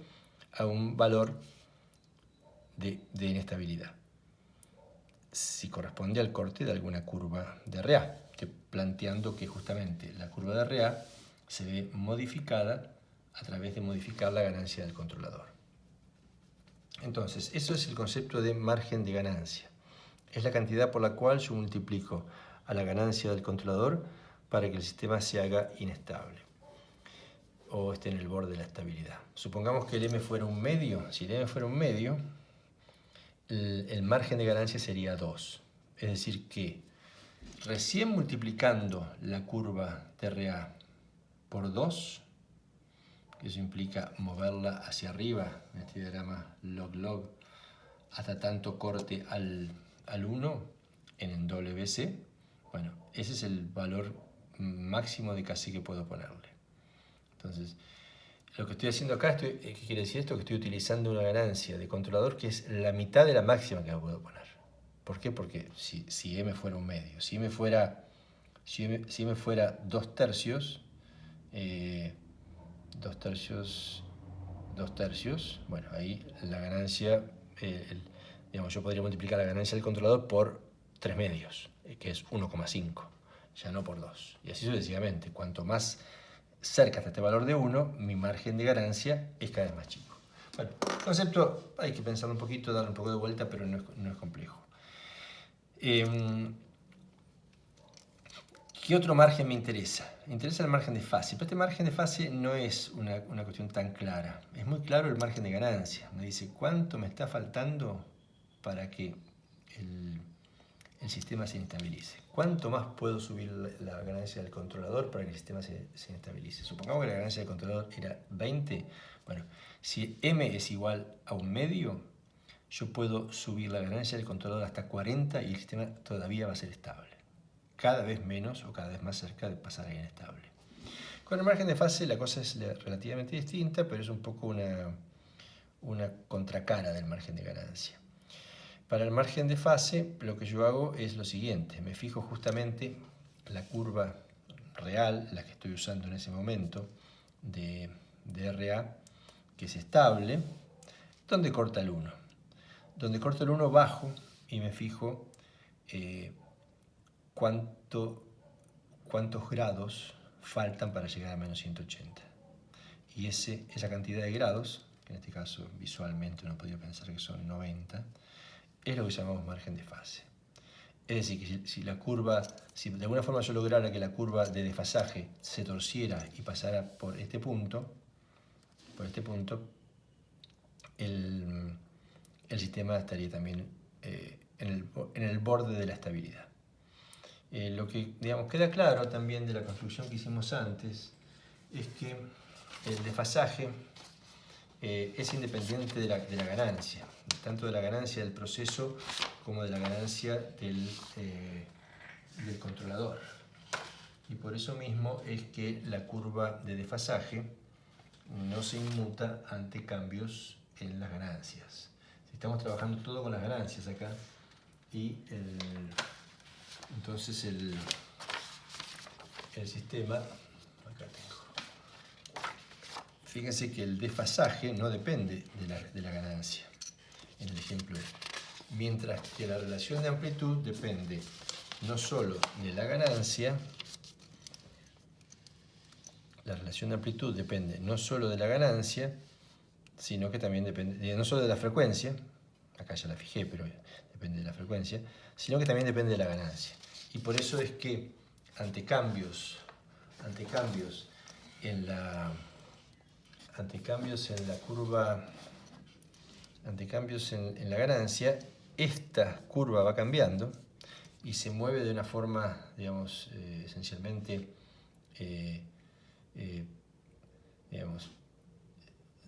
a un valor de inestabilidad. Si corresponde al corte de alguna curva de RA. Estoy planteando que justamente la curva de RA se ve modificada a través de modificar la ganancia del controlador. Entonces, eso es el concepto de margen de ganancia. Es la cantidad por la cual yo multiplico a la ganancia del controlador para que el sistema se haga inestable o esté en el borde de la estabilidad. Supongamos que el m fuera un medio. Si el m fuera un medio, el margen de ganancia sería 2. Es decir que recién multiplicando la curva de RA por 2, que eso implica moverla hacia arriba, en este diagrama log-log, hasta tanto corte al 1 en el WC, bueno, ese es el valor máximo de casi que puedo ponerle. Entonces, lo que estoy haciendo acá, ¿qué quiere decir esto? Que estoy utilizando una ganancia de controlador que es la mitad de la máxima que puedo poner. ¿Por qué? Porque si m fuera un medio, si m fuera 2 tercios, 2 tercios, bueno, ahí la ganancia, digamos, yo podría multiplicar la ganancia del controlador por 3 medios, que es 1,5, ya no por 2. Y así sucesivamente. Cuanto más cerca está este valor de 1, mi margen de ganancia es cada vez más chico. Bueno, el concepto hay que pensarlo un poquito, darle un poco de vuelta, pero no es complejo. ¿Qué otro margen me interesa? Me interesa el margen de fase, pero este margen de fase no es una cuestión tan clara. Es muy claro el margen de ganancia. Me dice cuánto me está faltando para que el sistema se inestabilice. ¿Cuánto más puedo subir la ganancia del controlador para que el sistema se inestabilice? Supongamos que la ganancia del controlador era 20. Bueno, si m es igual a un medio, yo puedo subir la ganancia del controlador hasta 40 y el sistema todavía va a ser estable. Cada vez menos o cada vez más cerca de pasar a inestable. Con el margen de fase la cosa es relativamente distinta, pero es un poco una contracara del margen de ganancia. Para el margen de fase, lo que yo hago es lo siguiente. Me fijo justamente la curva real, la que estoy usando en ese momento, de RA, que es estable, donde corta el 1. Donde corta el 1 bajo y me fijo cuántos grados faltan para llegar a menos 180. Y esa cantidad de grados, que en este caso visualmente uno podría pensar que son 90, es lo que llamamos margen de fase. Es decir, que si de alguna forma yo lograra que la curva de desfasaje se torciera y pasara por este punto, el sistema estaría también en el borde de la estabilidad. Lo que queda claro también de la construcción que hicimos antes es que el desfasaje es independiente de la ganancia, tanto de la ganancia del proceso como de la ganancia del controlador. Y por eso mismo es que la curva de desfasaje no se inmuta ante cambios en las ganancias. Estamos trabajando todo con las ganancias acá y entonces el sistema, acá tengo, fíjense que el desfasaje no depende de la ganancia en el ejemplo, mientras que la relación de amplitud depende no solo de la ganancia, la relación de amplitud depende no solo de la ganancia, sino que también depende, no solo de la frecuencia, acá ya la fijé, pero depende de la frecuencia, sino que también depende de la ganancia. Y por eso es que ante cambios en la curva, ante cambios en la ganancia, esta curva va cambiando y se mueve de una forma, digamos, esencialmente,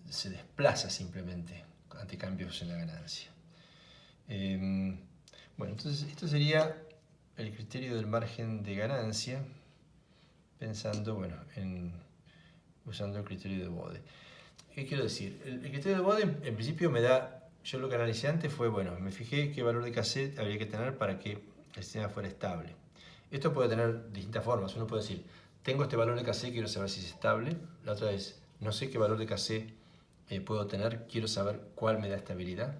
se desplaza simplemente ante cambios en la ganancia. Bueno, entonces esto sería el criterio del margen de ganancia, pensando, bueno, usando el criterio de Bode. ¿Qué quiero decir? El criterio de Bode en principio me da yo lo que analicé antes fue, bueno, me fijé qué valor de KC habría que tener para que el sistema fuera estable. Esto puede tener distintas formas. Uno puede decir, tengo este valor de KC, quiero saber si es estable. La otra es, no sé qué valor de KC puedo tener, quiero saber cuál me da estabilidad.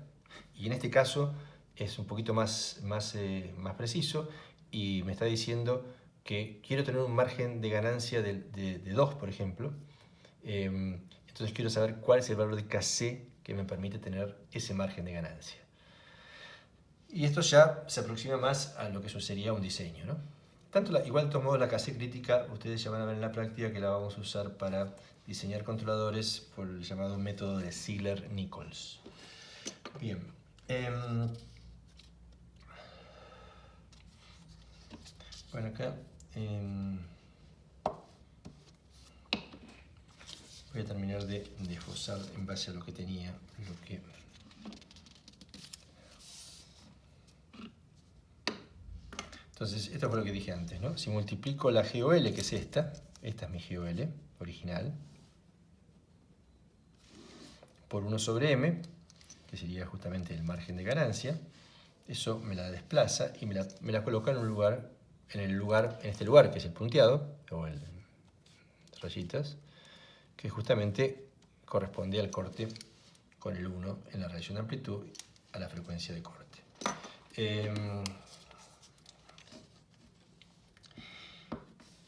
Y en este caso es un poquito más preciso y me está diciendo que quiero tener un margen de ganancia de 2, por ejemplo. Entonces quiero saber cuál es el valor de KC que me permite tener ese margen de ganancia. Y esto ya se aproxima más a lo que sería un diseño, ¿no? Igual de todos modos la KC crítica, ustedes ya van a ver en la práctica que la vamos a usar para diseñar controladores por el llamado método de Ziegler-Nichols. Bien. Bueno, acá voy a terminar de esbozar en base a lo que tenía, Entonces, esto fue lo que dije antes, ¿no? Si multiplico la GOL, que es esta es mi GOL original, por 1 sobre M, que sería justamente el margen de ganancia, eso me la desplaza y me la coloca en este lugar que es el punteado, o el rayitas, que justamente corresponde al corte con el 1 en la radiación de amplitud a la frecuencia de corte.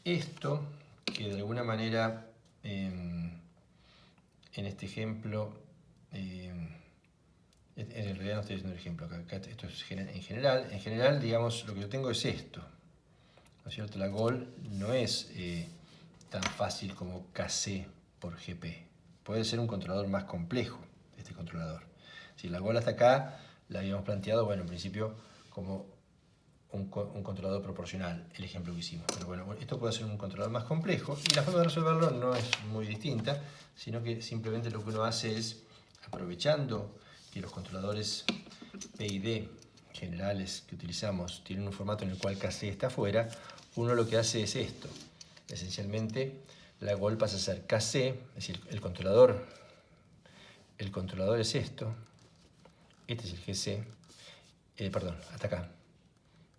Esto, que de alguna manera en este ejemplo, en realidad no estoy haciendo el ejemplo, acá esto es en general, digamos, lo que yo tengo es esto, ¿no es cierto? La GOL no es tan fácil como KC por GP, puede ser un controlador más complejo, este controlador. Si la GOL hasta acá la habíamos planteado, bueno, en principio como un controlador proporcional, el ejemplo que hicimos. Pero bueno, esto puede ser un controlador más complejo y la forma de resolverlo no es muy distinta, sino que simplemente lo que uno hace es, aprovechando que los controladores PID generales que utilizamos tienen un formato en el cual KC está afuera, uno lo que hace es esto. Esencialmente, la GOL pasa a ser KC, es decir, el controlador es esto, este es el GC, perdón, hasta acá.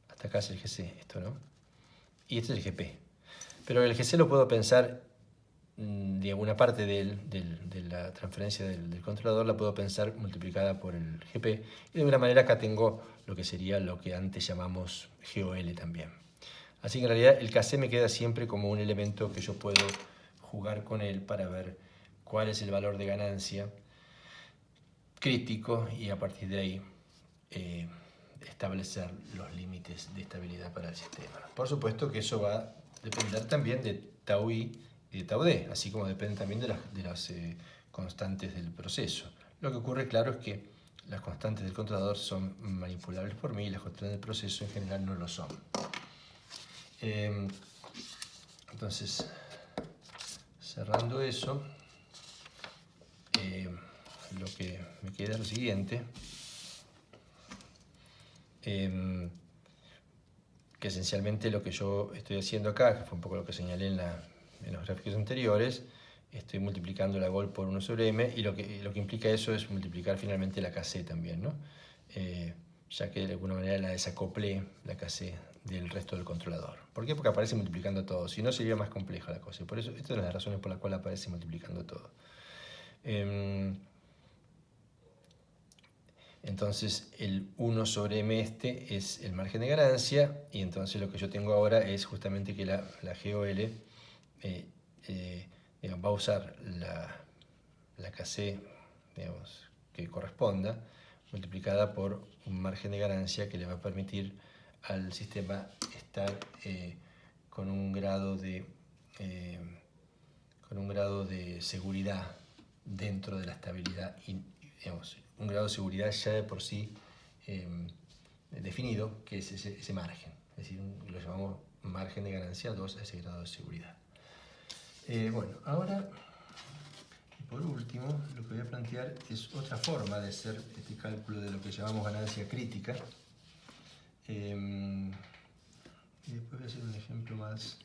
Hasta acá es el GC, esto, ¿no? Y este es el GP. Pero el GC lo puedo pensar, de alguna parte de la transferencia del controlador, la puedo pensar multiplicada por el GP. Y de alguna manera acá tengo lo que sería lo que antes llamamos GOL también. Así que en realidad el KC me queda siempre como un elemento que yo puedo jugar con él para ver cuál es el valor de ganancia crítico y a partir de ahí establecer los límites de estabilidad para el sistema. Por supuesto que eso va a depender también de tau i y de tau d, así como depende también de las constantes del proceso. Lo que ocurre, claro, es que las constantes del controlador son manipulables por mí y las constantes del proceso en general no lo son. Entonces, cerrando eso, lo que me queda es lo siguiente. Que esencialmente lo que yo estoy haciendo acá, que fue un poco lo que señalé en los gráficos anteriores, estoy multiplicando la GOL por 1 sobre M y lo que implica eso es multiplicar finalmente la KC también, ¿no? Ya que de alguna manera la desacoplé la KC del resto del controlador. ¿Por qué? Porque aparece multiplicando todo, si no sería más compleja la cosa. Por eso, esta es una de las razones por las cuales aparece multiplicando todo. Entonces el 1 sobre M este es el margen de ganancia y entonces lo que yo tengo ahora es justamente que la GOL va a usar la KC, digamos, que corresponda multiplicada por un margen de ganancia que le va a permitir al sistema estar con un grado de seguridad dentro de la estabilidad, digamos, un grado de seguridad ya de por sí definido, que es ese margen. Es decir, lo llamamos margen de ganancia 2 a ese grado de seguridad. Bueno, ahora, por último, lo que voy a plantear es otra forma de hacer este cálculo de lo que llamamos ganancia crítica. Y después voy a hacer un ejemplo más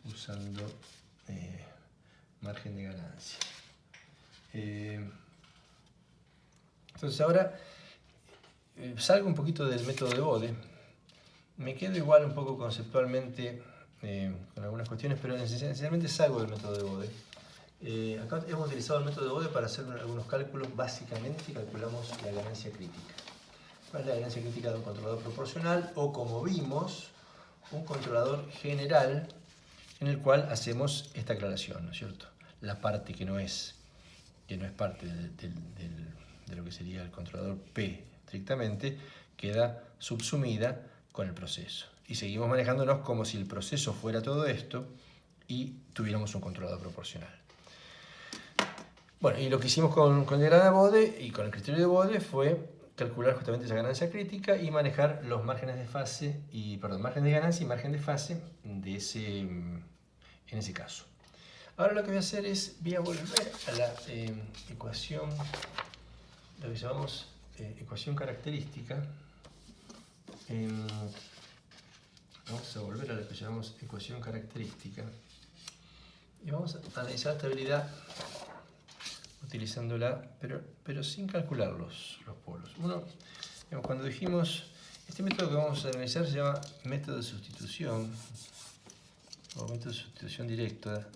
usando margen de ganancia. Entonces ahora salgo un poquito del método de Bode, me quedo igual un poco conceptualmente con algunas cuestiones, pero esencialmente salgo del método de Bode. Acá hemos utilizado el método de Bode para hacer algunos cálculos. Básicamente calculamos la ganancia crítica. ¿Cuál es la ganancia crítica de un controlador proporcional? O, como vimos, un controlador general en el cual hacemos esta aclaración, ¿no es cierto? La parte que no es parte de lo que sería el controlador P estrictamente, queda subsumida con el proceso. Y seguimos manejándonos como si el proceso fuera todo esto y tuviéramos un controlador proporcional. Bueno, y lo que hicimos con el diagrama de Bode y con el criterio de Bode fue calcular justamente esa ganancia crítica y manejar los márgenes de fase margen de ganancia y margen de fase en ese caso. Ahora lo que voy a hacer es, voy a volver a la ecuación, lo que llamamos ecuación característica. Vamos a volver a lo que llamamos ecuación característica y vamos a analizar la estabilidad utilizándola, pero sin calcular los polos. Cuando dijimos, este método que vamos a analizar se llama método de sustitución o método de sustitución directa.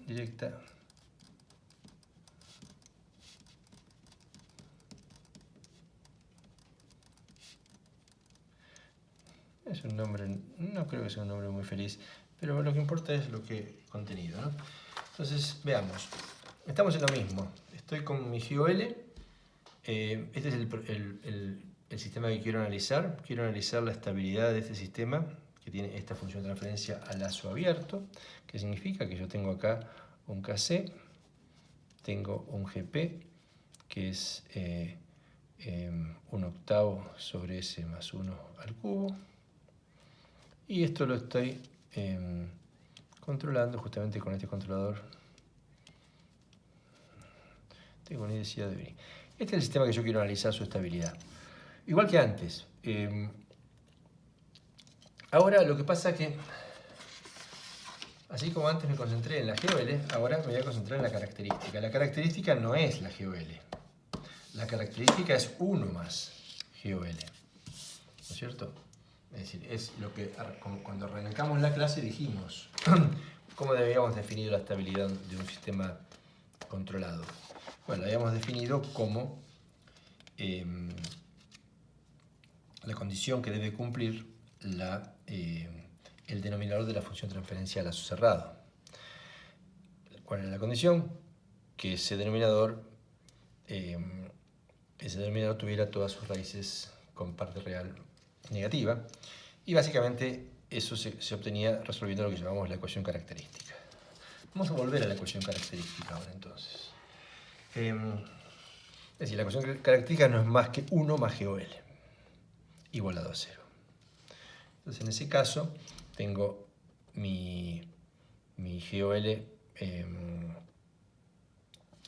Es un nombre, no creo que sea un nombre muy feliz, pero lo que importa es lo que contenido, ¿no? Entonces, veamos. Estamos en lo mismo. Estoy con mi GOL. Este es el sistema que quiero analizar. Quiero analizar la estabilidad de este sistema, que tiene esta función de transferencia a lazo abierto, que significa que yo tengo acá un KC, tengo un GP, que es 1/8 sobre S más 1 al cubo. Y esto lo estoy controlando justamente con este controlador. Tengo una idea de venir. Este es el sistema que yo quiero analizar su estabilidad. Igual que antes. Ahora lo que pasa es que, así como antes me concentré en la GOL, ahora me voy a concentrar en la característica. La característica no es la GOL. La característica es 1 más GOL. ¿No es cierto? Es decir, es lo que cuando arrancamos la clase dijimos cómo habíamos definido la estabilidad de un sistema controlado. Bueno, habíamos definido como la condición que debe cumplir el denominador de la función transferencia a lazo cerrado. ¿Cuál es la condición? Que ese denominador tuviera todas sus raíces con parte real negativa, y básicamente eso se obtenía resolviendo lo que llamamos la ecuación característica. Vamos a volver a la ecuación característica ahora entonces. Es decir, la ecuación característica no es más que 1 más GOL igualado a 0. Entonces en ese caso tengo mi GOL.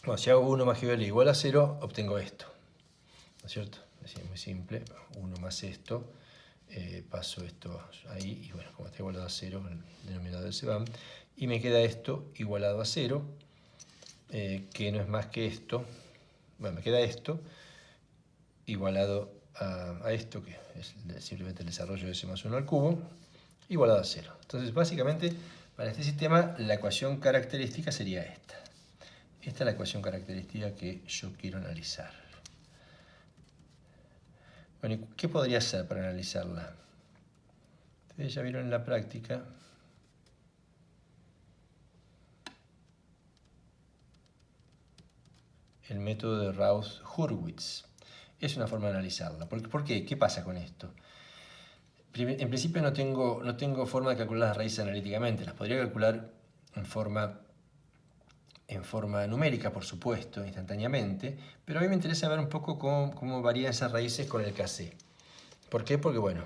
Bueno, si hago 1 más GOL igual a 0, obtengo esto. ¿No es cierto? Es muy simple. 1 más esto. Paso esto ahí y bueno, como está igualado a 0, el denominador se va. Y me queda esto igualado a 0, que no es más que esto. Bueno, me queda esto igualado a esto, que es simplemente el desarrollo de S más 1 al cubo, igualado a 0. Entonces, básicamente, para este sistema, la ecuación característica sería esta. Esta es la ecuación característica que yo quiero analizar. Bueno, ¿y qué podría hacer para analizarla? Ustedes ya vieron en la práctica el método de Routh-Hurwitz. Es una forma de analizarla. ¿Por qué? ¿Qué pasa con esto? En principio no tengo forma de calcular las raíces analíticamente. Las podría calcular en forma numérica, por supuesto, instantáneamente, pero a mí me interesa ver un poco cómo varían esas raíces con el KC. ¿Por qué? Porque, bueno,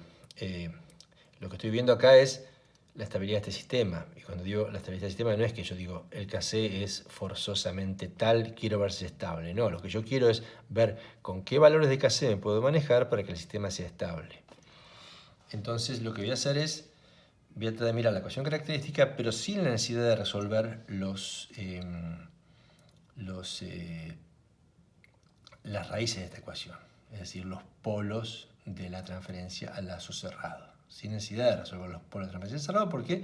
lo que estoy viendo acá es la estabilidad de este sistema. Y cuando digo la estabilidad del sistema, no es que yo digo el KC es forzosamente tal, quiero ver si es estable. No, lo que yo quiero es ver con qué valores de KC me puedo manejar para que el sistema sea estable. Entonces, lo que voy a hacer es, voy a tratar de mirar la ecuación característica, pero sin la necesidad de resolver las raíces de esta ecuación. es decir, los polos de la transferencia al lazo cerrado, sin necesidad de resolver los polos de transferencia cerrado. ¿Por qué?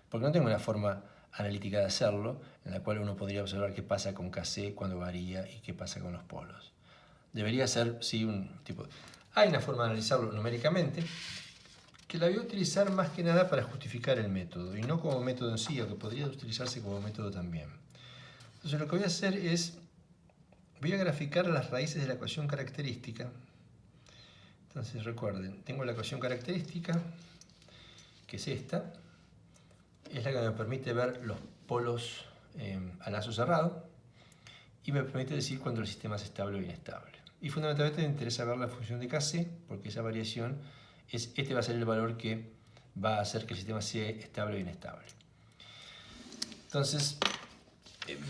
Porque no tengo una forma analítica de hacerlo, en la cual uno podría observar qué pasa con Kc cuando varía y qué pasa con los polos. Debería ser, sí, un tipo... Hay una forma de analizarlo numéricamente, que la voy a utilizar más que nada para justificar el método, y no como método en sí, aunque podría utilizarse como método también. Entonces lo que voy a hacer es, voy a graficar las raíces de la ecuación característica. Entonces recuerden, tengo la ecuación característica, que es esta, es la que me permite ver los polos a lazo cerrado, y me permite decir cuando el sistema es estable o inestable. Y fundamentalmente me interesa ver la función de Kc, porque esa variación, este va a ser el valor que va a hacer que el sistema sea estable o inestable. Entonces,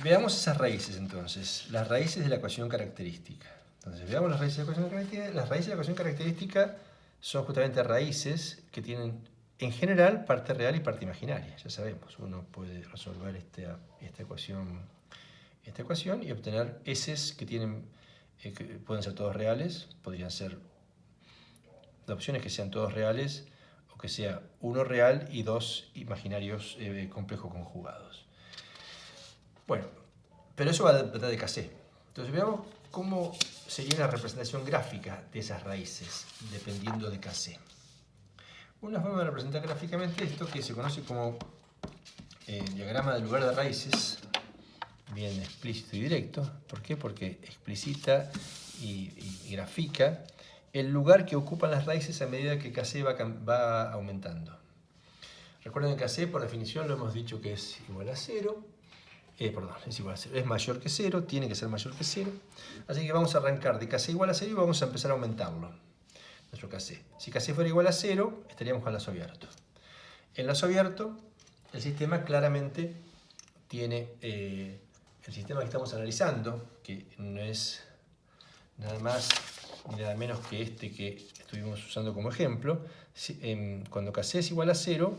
veamos esas raíces entonces, las raíces de la ecuación característica. Entonces, veamos las raíces de la ecuación característica. Las raíces de la ecuación característica son justamente raíces que tienen, en general, parte real y parte imaginaria. Ya sabemos, uno puede resolver esta ecuación y obtener eses que tienen, que pueden ser todos reales, podrían ser, la opción es que sean todos reales, o que sea uno real y dos imaginarios complejos conjugados. Bueno, pero eso va a depender de Kc. Entonces veamos cómo sería la representación gráfica de esas raíces, dependiendo de Kc. Una forma de representar gráficamente esto, que se conoce como diagrama del lugar de raíces, bien explícito y directo. ¿Por qué? Porque explicita y grafica el lugar que ocupan las raíces a medida que Kc va aumentando. Recuerden que Kc, por definición, lo hemos dicho que es igual a 0. Es igual a 0. Es mayor que 0, tiene que ser mayor que 0. Así que vamos a arrancar de Kc igual a 0 y vamos a empezar a aumentarlo, nuestro Kc. Si Kc fuera igual a 0, estaríamos con lazo abierto. En lazo abierto, el sistema claramente tiene... el sistema que estamos analizando, que no es nada más ni nada menos que este que estuvimos usando como ejemplo, cuando Kc es igual a 0,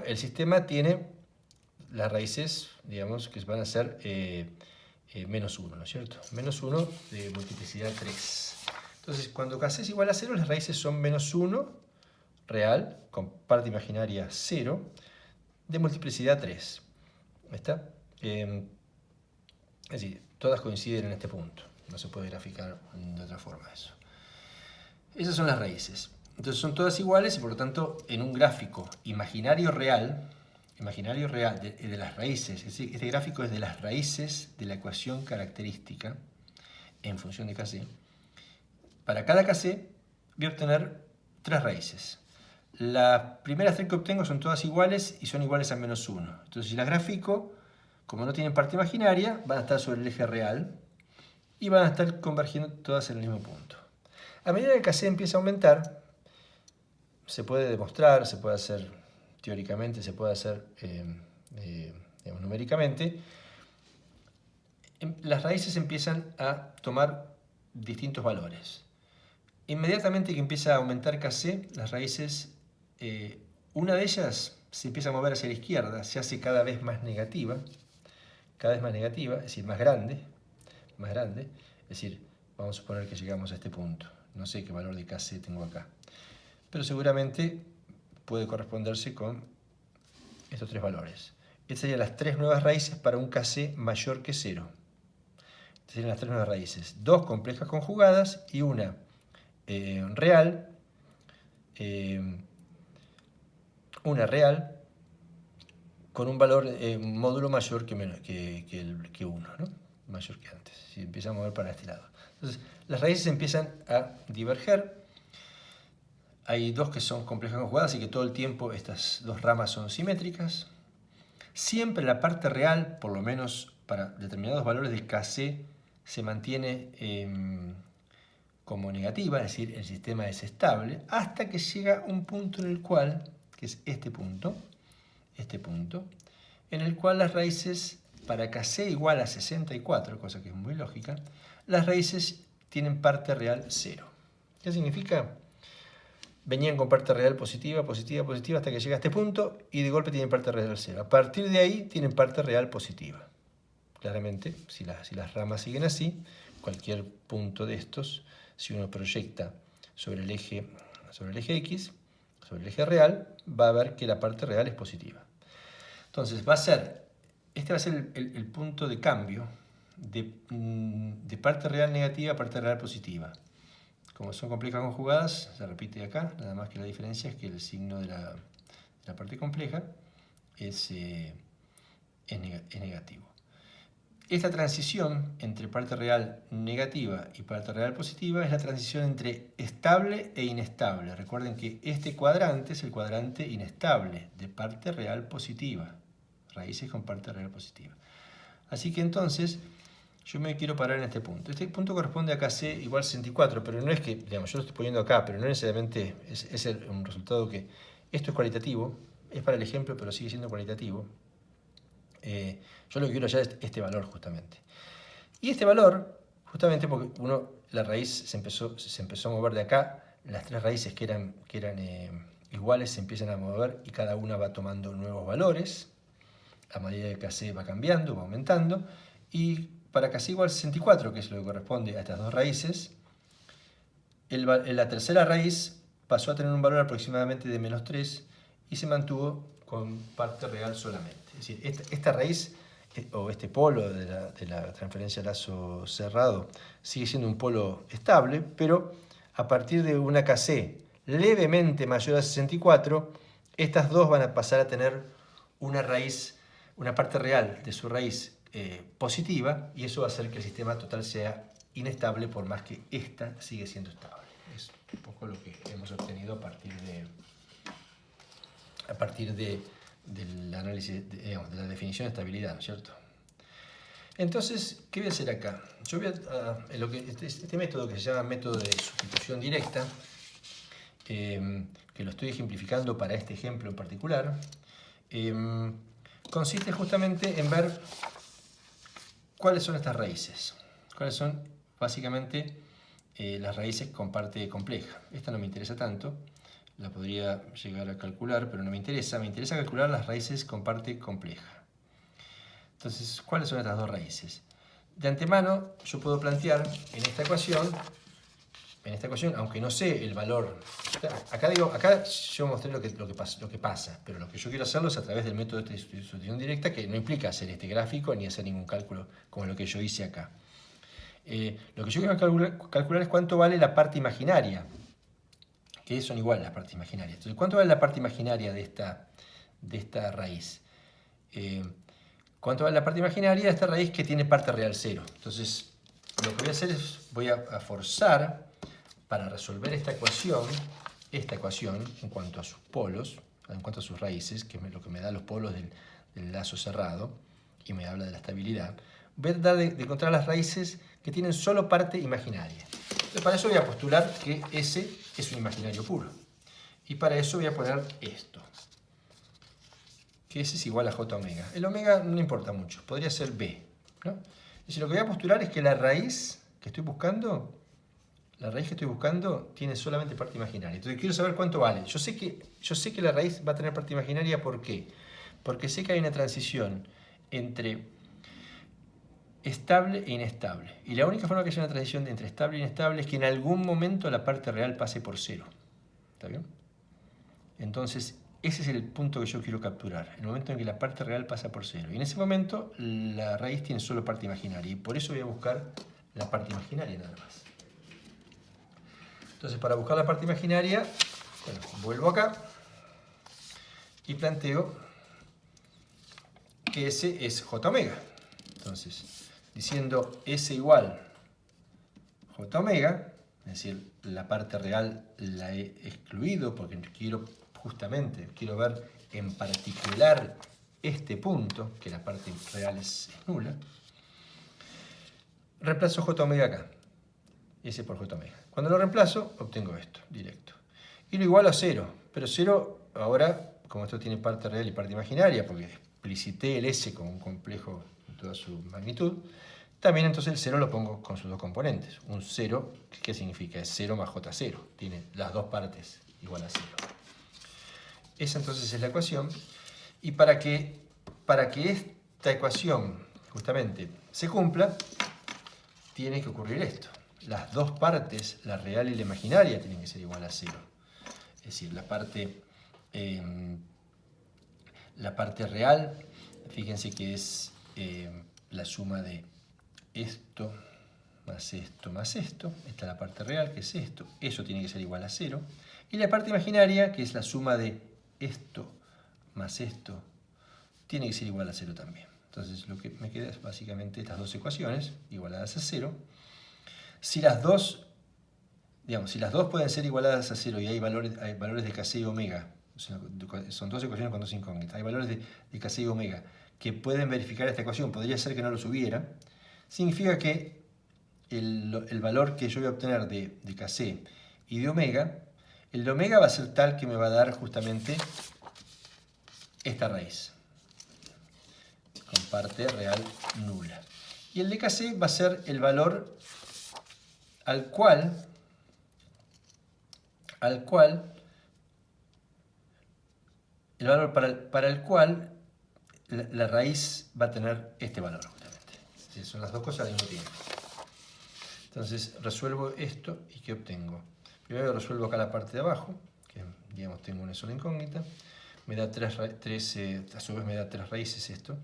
el sistema tiene las raíces, digamos, que van a ser menos 1, ¿no es cierto? Menos 1 de multiplicidad 3. Entonces, cuando Kc es igual a 0, las raíces son menos 1 real, con parte imaginaria 0, de multiplicidad 3. ¿Está? Es decir, todas coinciden en este punto. No se puede graficar de otra forma eso. Esas son las raíces. Entonces son todas iguales y por lo tanto en un gráfico imaginario real de las raíces, es decir, este gráfico es de las raíces de la ecuación característica en función de Kc. Para cada Kc voy a obtener tres raíces. Las primeras tres que obtengo son todas iguales y son iguales a menos 1. Entonces si las grafico, como no tienen parte imaginaria, van a estar sobre el eje real y van a estar convergiendo todas en el mismo punto. A medida que Kc empieza a aumentar, se puede demostrar, se puede hacer teóricamente, se puede hacer digamos, numéricamente, las raíces empiezan a tomar distintos valores. Inmediatamente que empieza a aumentar Kc, las raíces, una de ellas se empieza a mover hacia la izquierda, se hace cada vez más negativa, es decir, más grande, es decir, vamos a suponer que llegamos a este punto. No sé qué valor de Kc tengo acá, pero seguramente puede corresponderse con estos tres valores. Estas serían las tres nuevas raíces para un Kc mayor que 0. Estas serían las tres nuevas raíces. Dos complejas conjugadas y una real, con un valor, módulo mayor que 1, ¿no? Mayor que antes, si empieza a mover para este lado. Entonces, las raíces empiezan a diverger. Hay dos que son complejas conjugadas, así que todo el tiempo estas dos ramas son simétricas. Siempre la parte real, por lo menos para determinados valores de Kc, se mantiene como negativa, es decir, el sistema es estable, hasta que llega un punto en el cual, que es este punto, en el cual las raíces, para Kc igual a 64, cosa que es muy lógica, las raíces tienen parte real 0. ¿Qué significa? Venían con parte real positiva, hasta que llega a este punto y de golpe tienen parte real 0. A partir de ahí tienen parte real positiva. Claramente, si las ramas siguen así, cualquier punto de estos, si uno proyecta sobre el eje X, sobre el eje real, va a ver que la parte real es positiva. Entonces este va a ser el punto de cambio de parte real negativa a parte real positiva. Como son complejas conjugadas, se repite acá, nada más que la diferencia es que el signo de la parte compleja es negativo. Esta transición entre parte real negativa y parte real positiva es la transición entre estable e inestable. Recuerden que este cuadrante es el cuadrante inestable de parte real positiva, raíces con parte real positiva. Así que entonces yo me quiero parar en este punto. Este punto corresponde a KC igual 64, pero no es que, digamos, yo lo estoy poniendo acá, pero no necesariamente es un resultado que... Esto es cualitativo, es para el ejemplo, pero sigue siendo cualitativo. Yo lo que quiero hallar es este valor justamente. Y este valor, justamente porque la raíz se empezó a mover de acá, las tres raíces que eran iguales se empiezan a mover y cada una va tomando nuevos valores. A medida que KC va cambiando, va aumentando. Y para KC igual 64, que es lo que corresponde a estas dos raíces, la tercera raíz pasó a tener un valor aproximadamente de menos 3 y se mantuvo con parte real solamente. Es decir, esta raíz o este polo de la transferencia lazo cerrado sigue siendo un polo estable, pero a partir de una KC levemente mayor a 64, estas dos van a pasar a tener una parte real de su raíz positiva, y eso va a hacer que el sistema total sea inestable por más que esta sigue siendo estable. Es un poco lo que hemos obtenido a partir del análisis, de la definición de estabilidad, ¿no es cierto? Entonces, ¿qué voy a hacer acá? Yo voy este método que se llama método de sustitución directa, que lo estoy ejemplificando para este ejemplo en particular, consiste justamente en ver cuáles son estas raíces. Cuáles son básicamente las raíces con parte compleja. Esta no me interesa tanto, la podría llegar a calcular, pero no me interesa. Me interesa calcular las raíces con parte compleja. Entonces, ¿cuáles son estas dos raíces? De antemano, yo puedo plantear en esta ecuación, aunque no sé el valor, acá yo mostré lo que pasa, pero lo que yo quiero hacerlo es a través del método de sustitución directa, que no implica hacer este gráfico ni hacer ningún cálculo como lo que yo hice acá. Lo que yo quiero calcular es cuánto vale la parte imaginaria, que son iguales las partes imaginarias. Entonces, ¿cuánto vale la parte imaginaria de esta raíz? ¿Cuánto vale la parte imaginaria de esta raíz que tiene parte real 0? Entonces, lo que voy a hacer es, voy a forzar para resolver esta ecuación en cuanto a sus polos, en cuanto a sus raíces, que es lo que me da los polos del lazo cerrado, y me habla de la estabilidad. Voy a tratar de encontrar las raíces que tienen solo parte imaginaria. Entonces, para eso voy a postular que S es un imaginario puro. Y para eso voy a poner esto, que S es igual a J omega. El omega no importa mucho, podría ser B, ¿no? Es decir, lo que voy a postular es que la raíz que estoy buscando tiene solamente parte imaginaria. Entonces quiero saber cuánto vale. Yo sé que la raíz va a tener parte imaginaria, ¿por qué? Porque sé que hay una transición entre estable e inestable. Y la única forma que haya una transición entre estable e inestable es que en algún momento la parte real pase por 0. ¿Está bien? Entonces, ese es el punto que yo quiero capturar, el momento en que la parte real pasa por 0. Y en ese momento la raíz tiene solo parte imaginaria, y por eso voy a buscar la parte imaginaria nada más. Entonces, para buscar la parte imaginaria, bueno, vuelvo acá y planteo que S es J omega. Entonces, diciendo S igual J omega, es decir, la parte real la he excluido porque quiero ver en particular este punto, que la parte real es nula. Reemplazo J omega acá, S por J omega. Cuando lo reemplazo, obtengo esto, directo. Y lo igualo a 0, pero 0 ahora, como esto tiene parte real y parte imaginaria, porque explicité el S como un complejo en toda su magnitud, también entonces el 0 lo pongo con sus dos componentes. Un 0, ¿qué significa? Es 0 más J0, tiene las dos partes igual a 0. Esa entonces es la ecuación, y para que esta ecuación justamente se cumpla, tiene que ocurrir esto. Las dos partes, la real y la imaginaria, tienen que ser igual a 0. Es decir, la parte real, fíjense que es la suma de esto más esto más esto. Esta es la parte real, que es esto. Eso tiene que ser igual a 0. Y la parte imaginaria, que es la suma de esto más esto, tiene que ser igual a 0 también. Entonces lo que me queda es básicamente estas dos ecuaciones igualadas a 0. Si las dos pueden ser igualadas a 0 y hay valores de Kc y omega, o sea, son dos ecuaciones con dos incógnitas, hay valores de Kc y omega que pueden verificar esta ecuación, podría ser que no los hubiera, significa que el valor que yo voy a obtener de Kc y de omega, el de omega va a ser tal que me va a dar justamente esta raíz, con parte real nula. Y el de Kc va a ser el valor al cual el valor para el cual la raíz va a tener este valor, justamente. Sí, son las dos cosas al mismo tiempo. Entonces resuelvo esto y ¿qué obtengo? Primero resuelvo acá la parte de abajo, que digamos tengo una sola incógnita. Me da a su vez me da 3 raíces esto.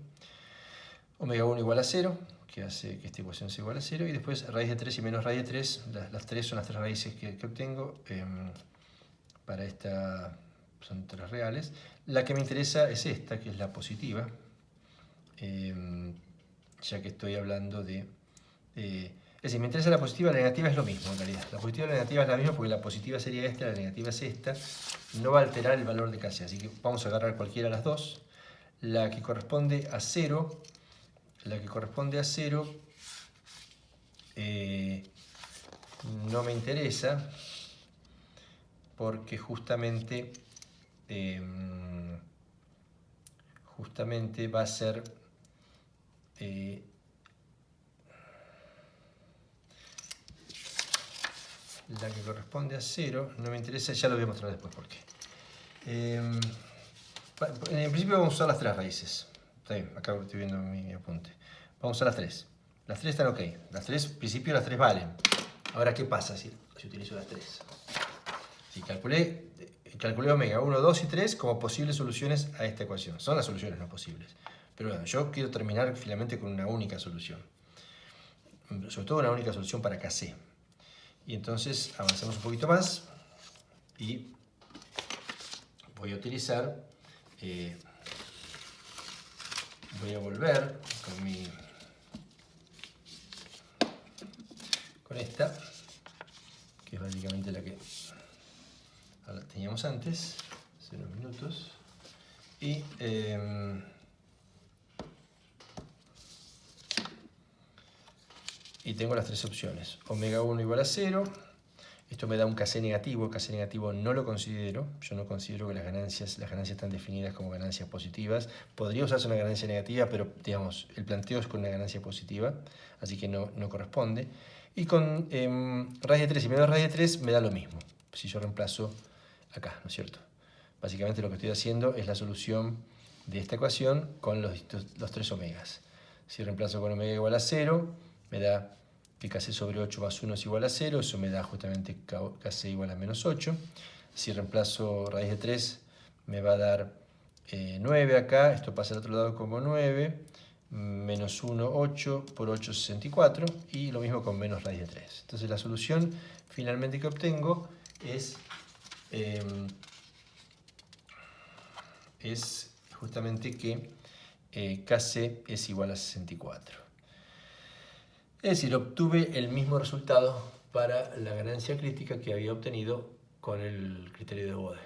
Omega 1 igual a 0, que hace que esta ecuación sea igual a 0. Y después raíz de 3 y menos raíz de 3, las 3 son las 3 raíces que obtengo. Para esta son 3 reales. La que me interesa es esta, que es la positiva, ya que estoy hablando de... es decir, me interesa la positiva, la negativa es lo mismo en realidad. La positiva y la negativa es la misma porque la positiva sería esta, la negativa es esta. No va a alterar el valor de Kc, así que vamos a agarrar cualquiera de las dos. La que corresponde a 0, no me interesa porque justamente va a ser la que corresponde a 0, no me interesa, ya lo voy a mostrar después por qué. En principio vamos a usar las 3 raíces. Está bien, acá estoy viendo mi apunte. Vamos a usar las 3. Las 3 están ok. Las 3, en principio las 3 valen. Ahora, ¿qué pasa si utilizo las 3? Si calculé omega 1, 2 y 3 como posibles soluciones a esta ecuación. Son las soluciones no posibles. Pero bueno, yo quiero terminar finalmente con una única solución. Sobre todo una única solución para Kc. Y entonces avanzamos un poquito más y voy a utilizar, voy a volver con esta, que es básicamente la que teníamos antes, hace unos minutos, y tengo las 3 opciones. Omega 1 igual a 0. Esto me da un Kc negativo. El Kc negativo no lo considero. Yo no considero que las ganancias están definidas como ganancias positivas. Podría usarse una ganancia negativa, pero digamos, el planteo es con una ganancia positiva, así que no corresponde. Y con raíz de 3 y menos raíz de 3 me da lo mismo, si yo reemplazo acá, ¿no es cierto? Básicamente lo que estoy haciendo es la solución de esta ecuación con los 3 omegas. Si reemplazo con omega igual a 0, me da que Kc sobre 8 más 1 es igual a 0, eso me da justamente Kc igual a menos 8. Si reemplazo raíz de 3, me va a dar 9 acá, esto pasa al otro lado como 9, menos 1, 8, por 8, 64, y lo mismo con menos raíz de 3. Entonces la solución finalmente que obtengo es justamente que Kc es igual a 64. Es decir, obtuve el mismo resultado para la ganancia crítica que había obtenido con el criterio de Bode.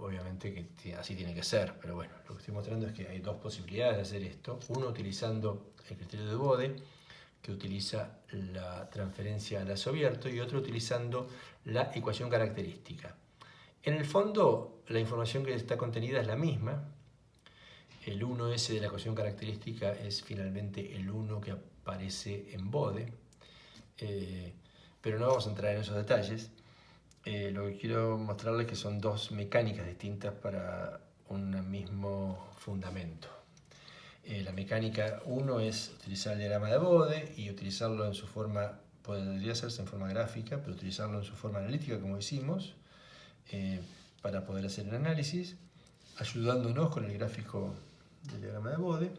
Obviamente que así tiene que ser, pero bueno, lo que estoy mostrando es que hay dos posibilidades de hacer esto. Uno utilizando el criterio de Bode, que utiliza la transferencia a lazo abierto, y otro utilizando la ecuación característica. En el fondo, la información que está contenida es la misma. El 1S de la ecuación característica es finalmente el 1 que aparece en Bode, pero no vamos a entrar en esos detalles. Lo que quiero mostrarles es que son dos mecánicas distintas para un mismo fundamento. La mecánica 1 es utilizar el diagrama de Bode y utilizarlo en su forma podría hacerse en forma gráfica, pero utilizarlo en su forma analítica, como hicimos, para poder hacer el análisis, ayudándonos con el gráfico del diagrama de Bode.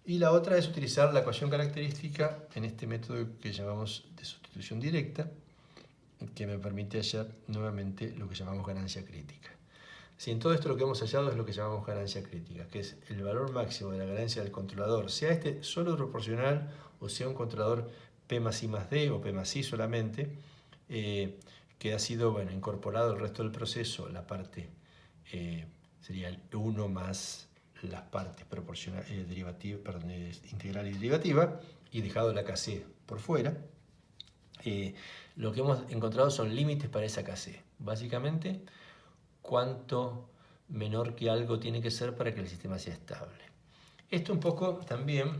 Y la otra es utilizar la ecuación característica en este método que llamamos de sustitución directa, que me permite hallar nuevamente lo que llamamos ganancia crítica. Si en todo esto lo que hemos hallado es lo que llamamos ganancia crítica, que es el valor máximo de la ganancia del controlador, sea este solo proporcional o sea un controlador P más I más D o P más I solamente, que ha sido incorporado al resto del proceso, la parte sería el 1 más las partes integral y derivativa, y dejado la KC por fuera. Lo que hemos encontrado son límites para esa KC. Básicamente, cuánto menor que algo tiene que ser para que el sistema sea estable. Esto un poco también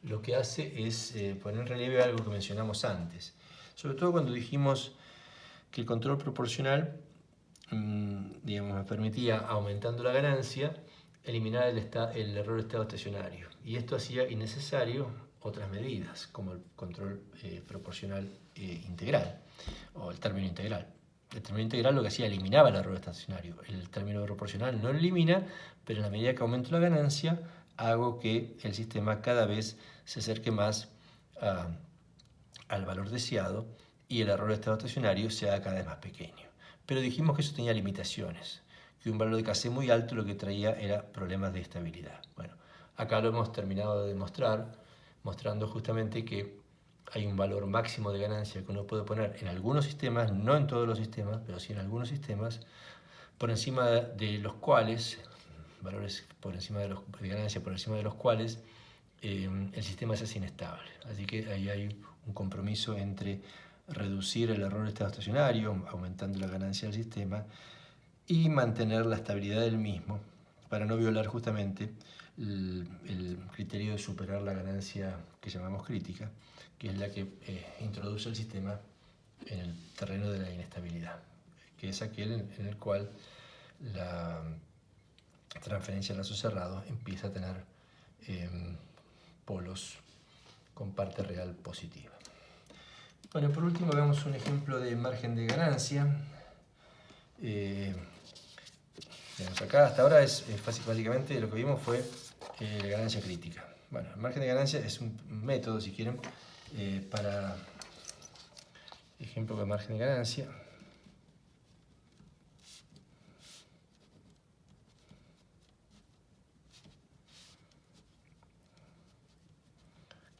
lo que hace es poner en relieve algo que mencionamos antes, sobre todo cuando dijimos que el control proporcional me permitía, aumentando la ganancia, eliminar el error de estado estacionario, y esto hacía innecesario otras medidas como el control proporcional integral o el término integral. El término integral lo que hacía eliminaba el error estacionario. El término proporcional no lo elimina, pero en la medida que aumento la ganancia hago que el sistema cada vez se acerque más al valor deseado y el error de estado estacionario se haga cada vez más pequeño. Pero dijimos que eso tenía limitaciones, que un valor de KC muy alto lo que traía era problemas de estabilidad. Bueno, acá lo hemos terminado de demostrar, mostrando justamente que hay un valor máximo de ganancia que uno puede poner en algunos sistemas, no en todos los sistemas, pero sí en algunos sistemas, por encima de los cuales, valores por encima de ganancia por encima de los cuales el sistema se hace inestable. Así que ahí hay un compromiso entre reducir el error de estado estacionario, aumentando la ganancia del sistema, y mantener la estabilidad del mismo, para no violar justamente el criterio de superar la ganancia que llamamos crítica, que es la que introduce el sistema en el terreno de la inestabilidad, que es aquel en el cual la transferencia al lazo cerrado empieza a tener polos con parte real positiva. Bueno, por último vemos un ejemplo de margen de ganancia. Acá hasta ahora básicamente lo que vimos fue la ganancia crítica. Bueno, el margen de ganancia es un método, si quieren, para ejemplo de margen de ganancia.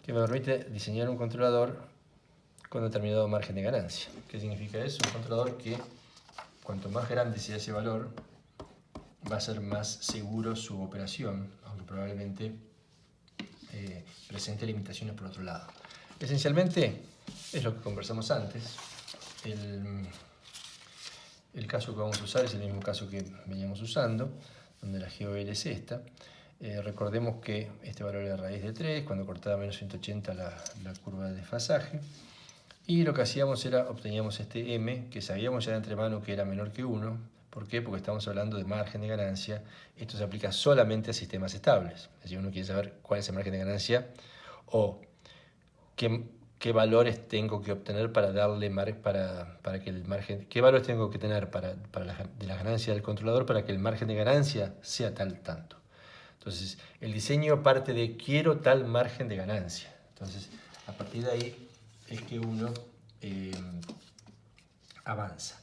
Que me permite diseñar un controlador con determinado margen de ganancia. ¿Qué significa eso? Un controlador que cuanto más grande sea ese valor, va a ser más seguro su operación, aunque probablemente presente limitaciones por otro lado. Esencialmente es lo que conversamos antes. El caso que vamos a usar es el mismo caso que veníamos usando, donde la GOL es esta. Recordemos que este valor era raíz de 3, cuando cortaba menos 180 la curva de desfasaje. Y lo que hacíamos era, obteníamos este M, que sabíamos ya de antemano que era menor que 1. ¿Por qué? Porque estamos hablando de margen de ganancia. Esto se aplica solamente a sistemas estables. Es decir, uno quiere saber cuál es el margen de ganancia o qué valores tengo que obtener para darle para que el margen, qué valores tengo que tener de la ganancia del controlador para que el margen de ganancia sea tanto. Entonces, el diseño parte de quiero tal margen de ganancia. Entonces, a partir de ahí es que uno avanza.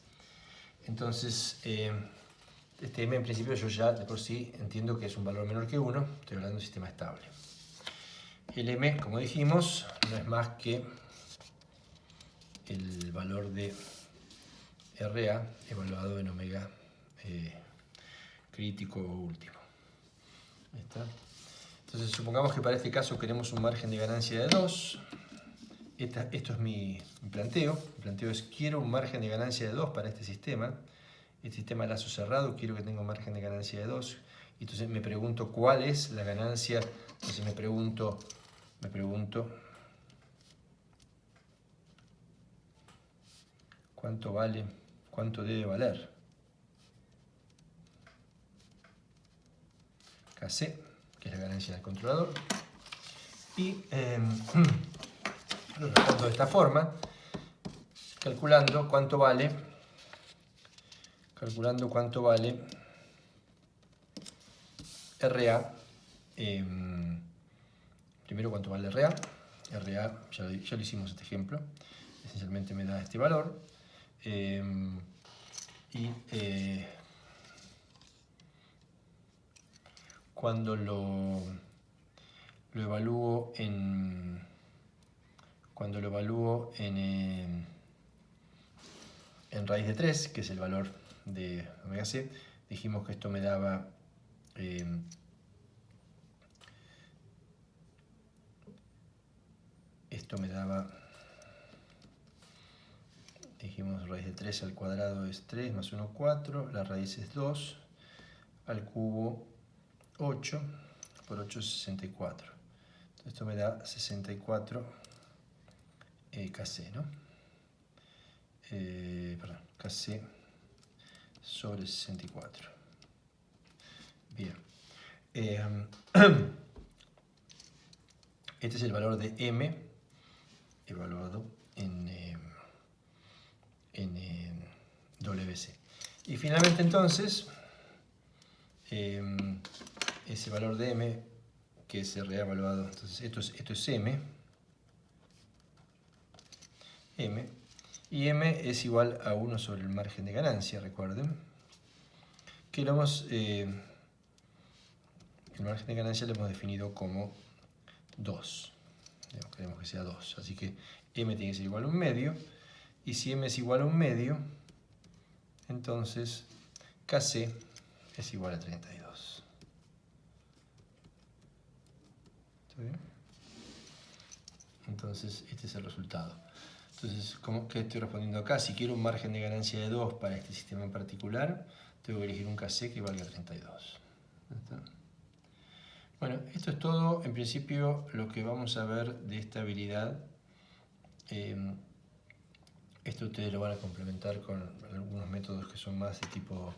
Entonces, este M en principio yo ya de por sí entiendo que es un valor menor que 1, estoy hablando de un sistema estable. El M, como dijimos, no es más que el valor de RA evaluado en omega crítico o último. Ahí está. Entonces, supongamos que para este caso queremos un margen de ganancia de 2. Esto es mi planteo. Mi planteo es, quiero un margen de ganancia de 2 para este sistema. El sistema de lazo cerrado, quiero que tenga un margen de ganancia de 2. Y entonces me pregunto cuál es la ganancia. Entonces me pregunto cuánto vale, cuánto debe valer KC, que es la ganancia del controlador. Y lo respondo de esta forma, calculando cuánto vale RA. Primero cuánto vale RA. RA, ya lo hicimos este ejemplo, esencialmente me da este valor. Cuando lo evalúo en raíz de 3, que es el valor de omega c, dijimos que esto me daba dijimos raíz de 3 al cuadrado es 3 más 1, 4, la raíz es 2, al cubo 8, por 8 es 64. Entonces esto me da 64 Kc, ¿no? Perdón, Kc sobre 64. Bien. Este es el valor de M evaluado en WC. Y finalmente entonces, ese valor de M, que es RA evaluado, entonces esto es M, y M es igual a 1 sobre el margen de ganancia, recuerden, que el margen de ganancia lo hemos definido como 2, queremos que sea 2, así que M tiene que ser igual a 1/2, y si M es igual a 1/2, entonces Kc es igual a 32. ¿Está bien? Entonces este es el resultado. Entonces, ¿qué estoy respondiendo acá? Si quiero un margen de ganancia de 2 para este sistema en particular, tengo que elegir un Kc que valga 32. ¿Está? Bueno, esto es todo, en principio, lo que vamos a ver de estabilidad. Esto ustedes lo van a complementar con algunos métodos que son más de tipo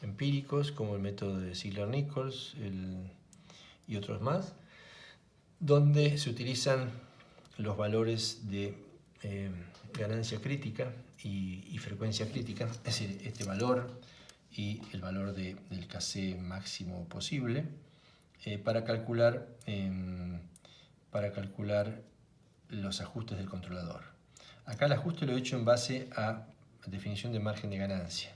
empíricos, como el método de Ziegler-Nichols y otros más, donde se utilizan los valores de ganancia crítica y frecuencia crítica, es decir, este valor y el valor del Kc máximo posible, para calcular los ajustes del controlador. Acá el ajuste lo he hecho en base a definición de margen de ganancia,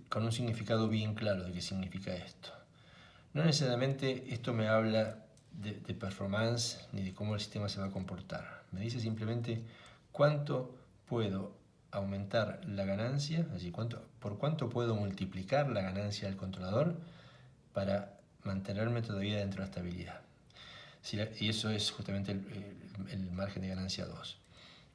con un significado bien claro de qué significa esto. No necesariamente esto me habla de performance ni de cómo el sistema se va a comportar. Me dice simplemente cuánto puedo aumentar la ganancia, es decir, por cuánto puedo multiplicar la ganancia del controlador para mantenerme todavía dentro de la estabilidad. Y eso es justamente el margen de ganancia 2.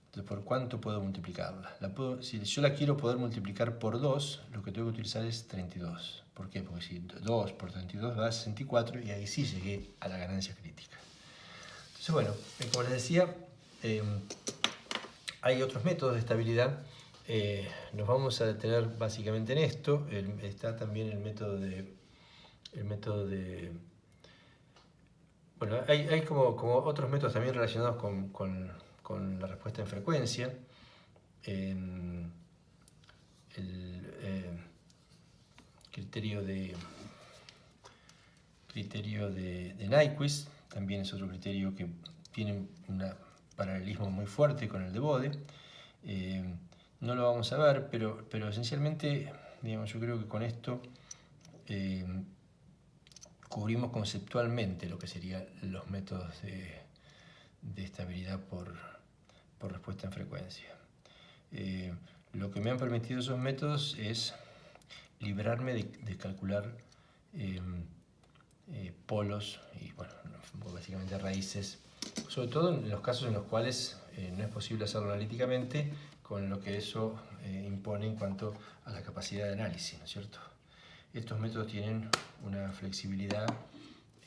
Entonces, ¿por cuánto puedo multiplicarla? Si yo la quiero poder multiplicar por 2, lo que tengo que utilizar es 32. ¿Por qué? Porque si 2 por 32 da 64 y ahí sí llegué a la ganancia crítica. Entonces, bueno, como les decía, hay otros métodos de estabilidad. Nos vamos a detener básicamente en esto. Está también el método de bueno, hay como otros métodos también relacionados con la respuesta en frecuencia. El criterio de Nyquist también es otro criterio que tiene un paralelismo muy fuerte con el de Bode. No lo vamos a ver, pero esencialmente, digamos, yo creo que con esto cubrimos conceptualmente lo que serían los métodos de estabilidad por respuesta en frecuencia. Lo que me han permitido esos métodos es librarme de calcular polos y, bueno, básicamente raíces, sobre todo en los casos en los cuales no es posible hacerlo analíticamente, con lo que eso impone en cuanto a la capacidad de análisis, ¿no es cierto? Estos métodos tienen una flexibilidad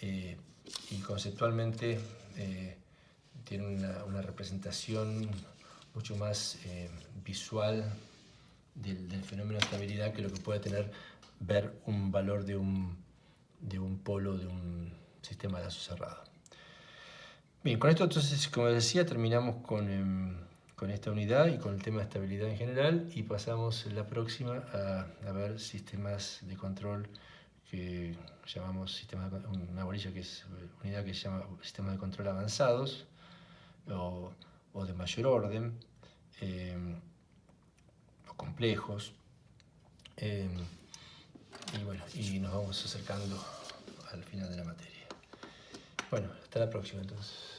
y conceptualmente tienen una representación mucho más visual del fenómeno de estabilidad que lo que puede tener ver un valor de un polo de un sistema de lazo cerrado. Bien, con esto entonces, como decía, terminamos con esta unidad y con el tema de estabilidad en general, y pasamos en la próxima a ver sistemas de control que llamamos una bolilla que es unidad que se llama sistemas de control avanzados o de mayor orden o complejos. Y bueno, y nos vamos acercando al final de la materia. Bueno, hasta la próxima entonces.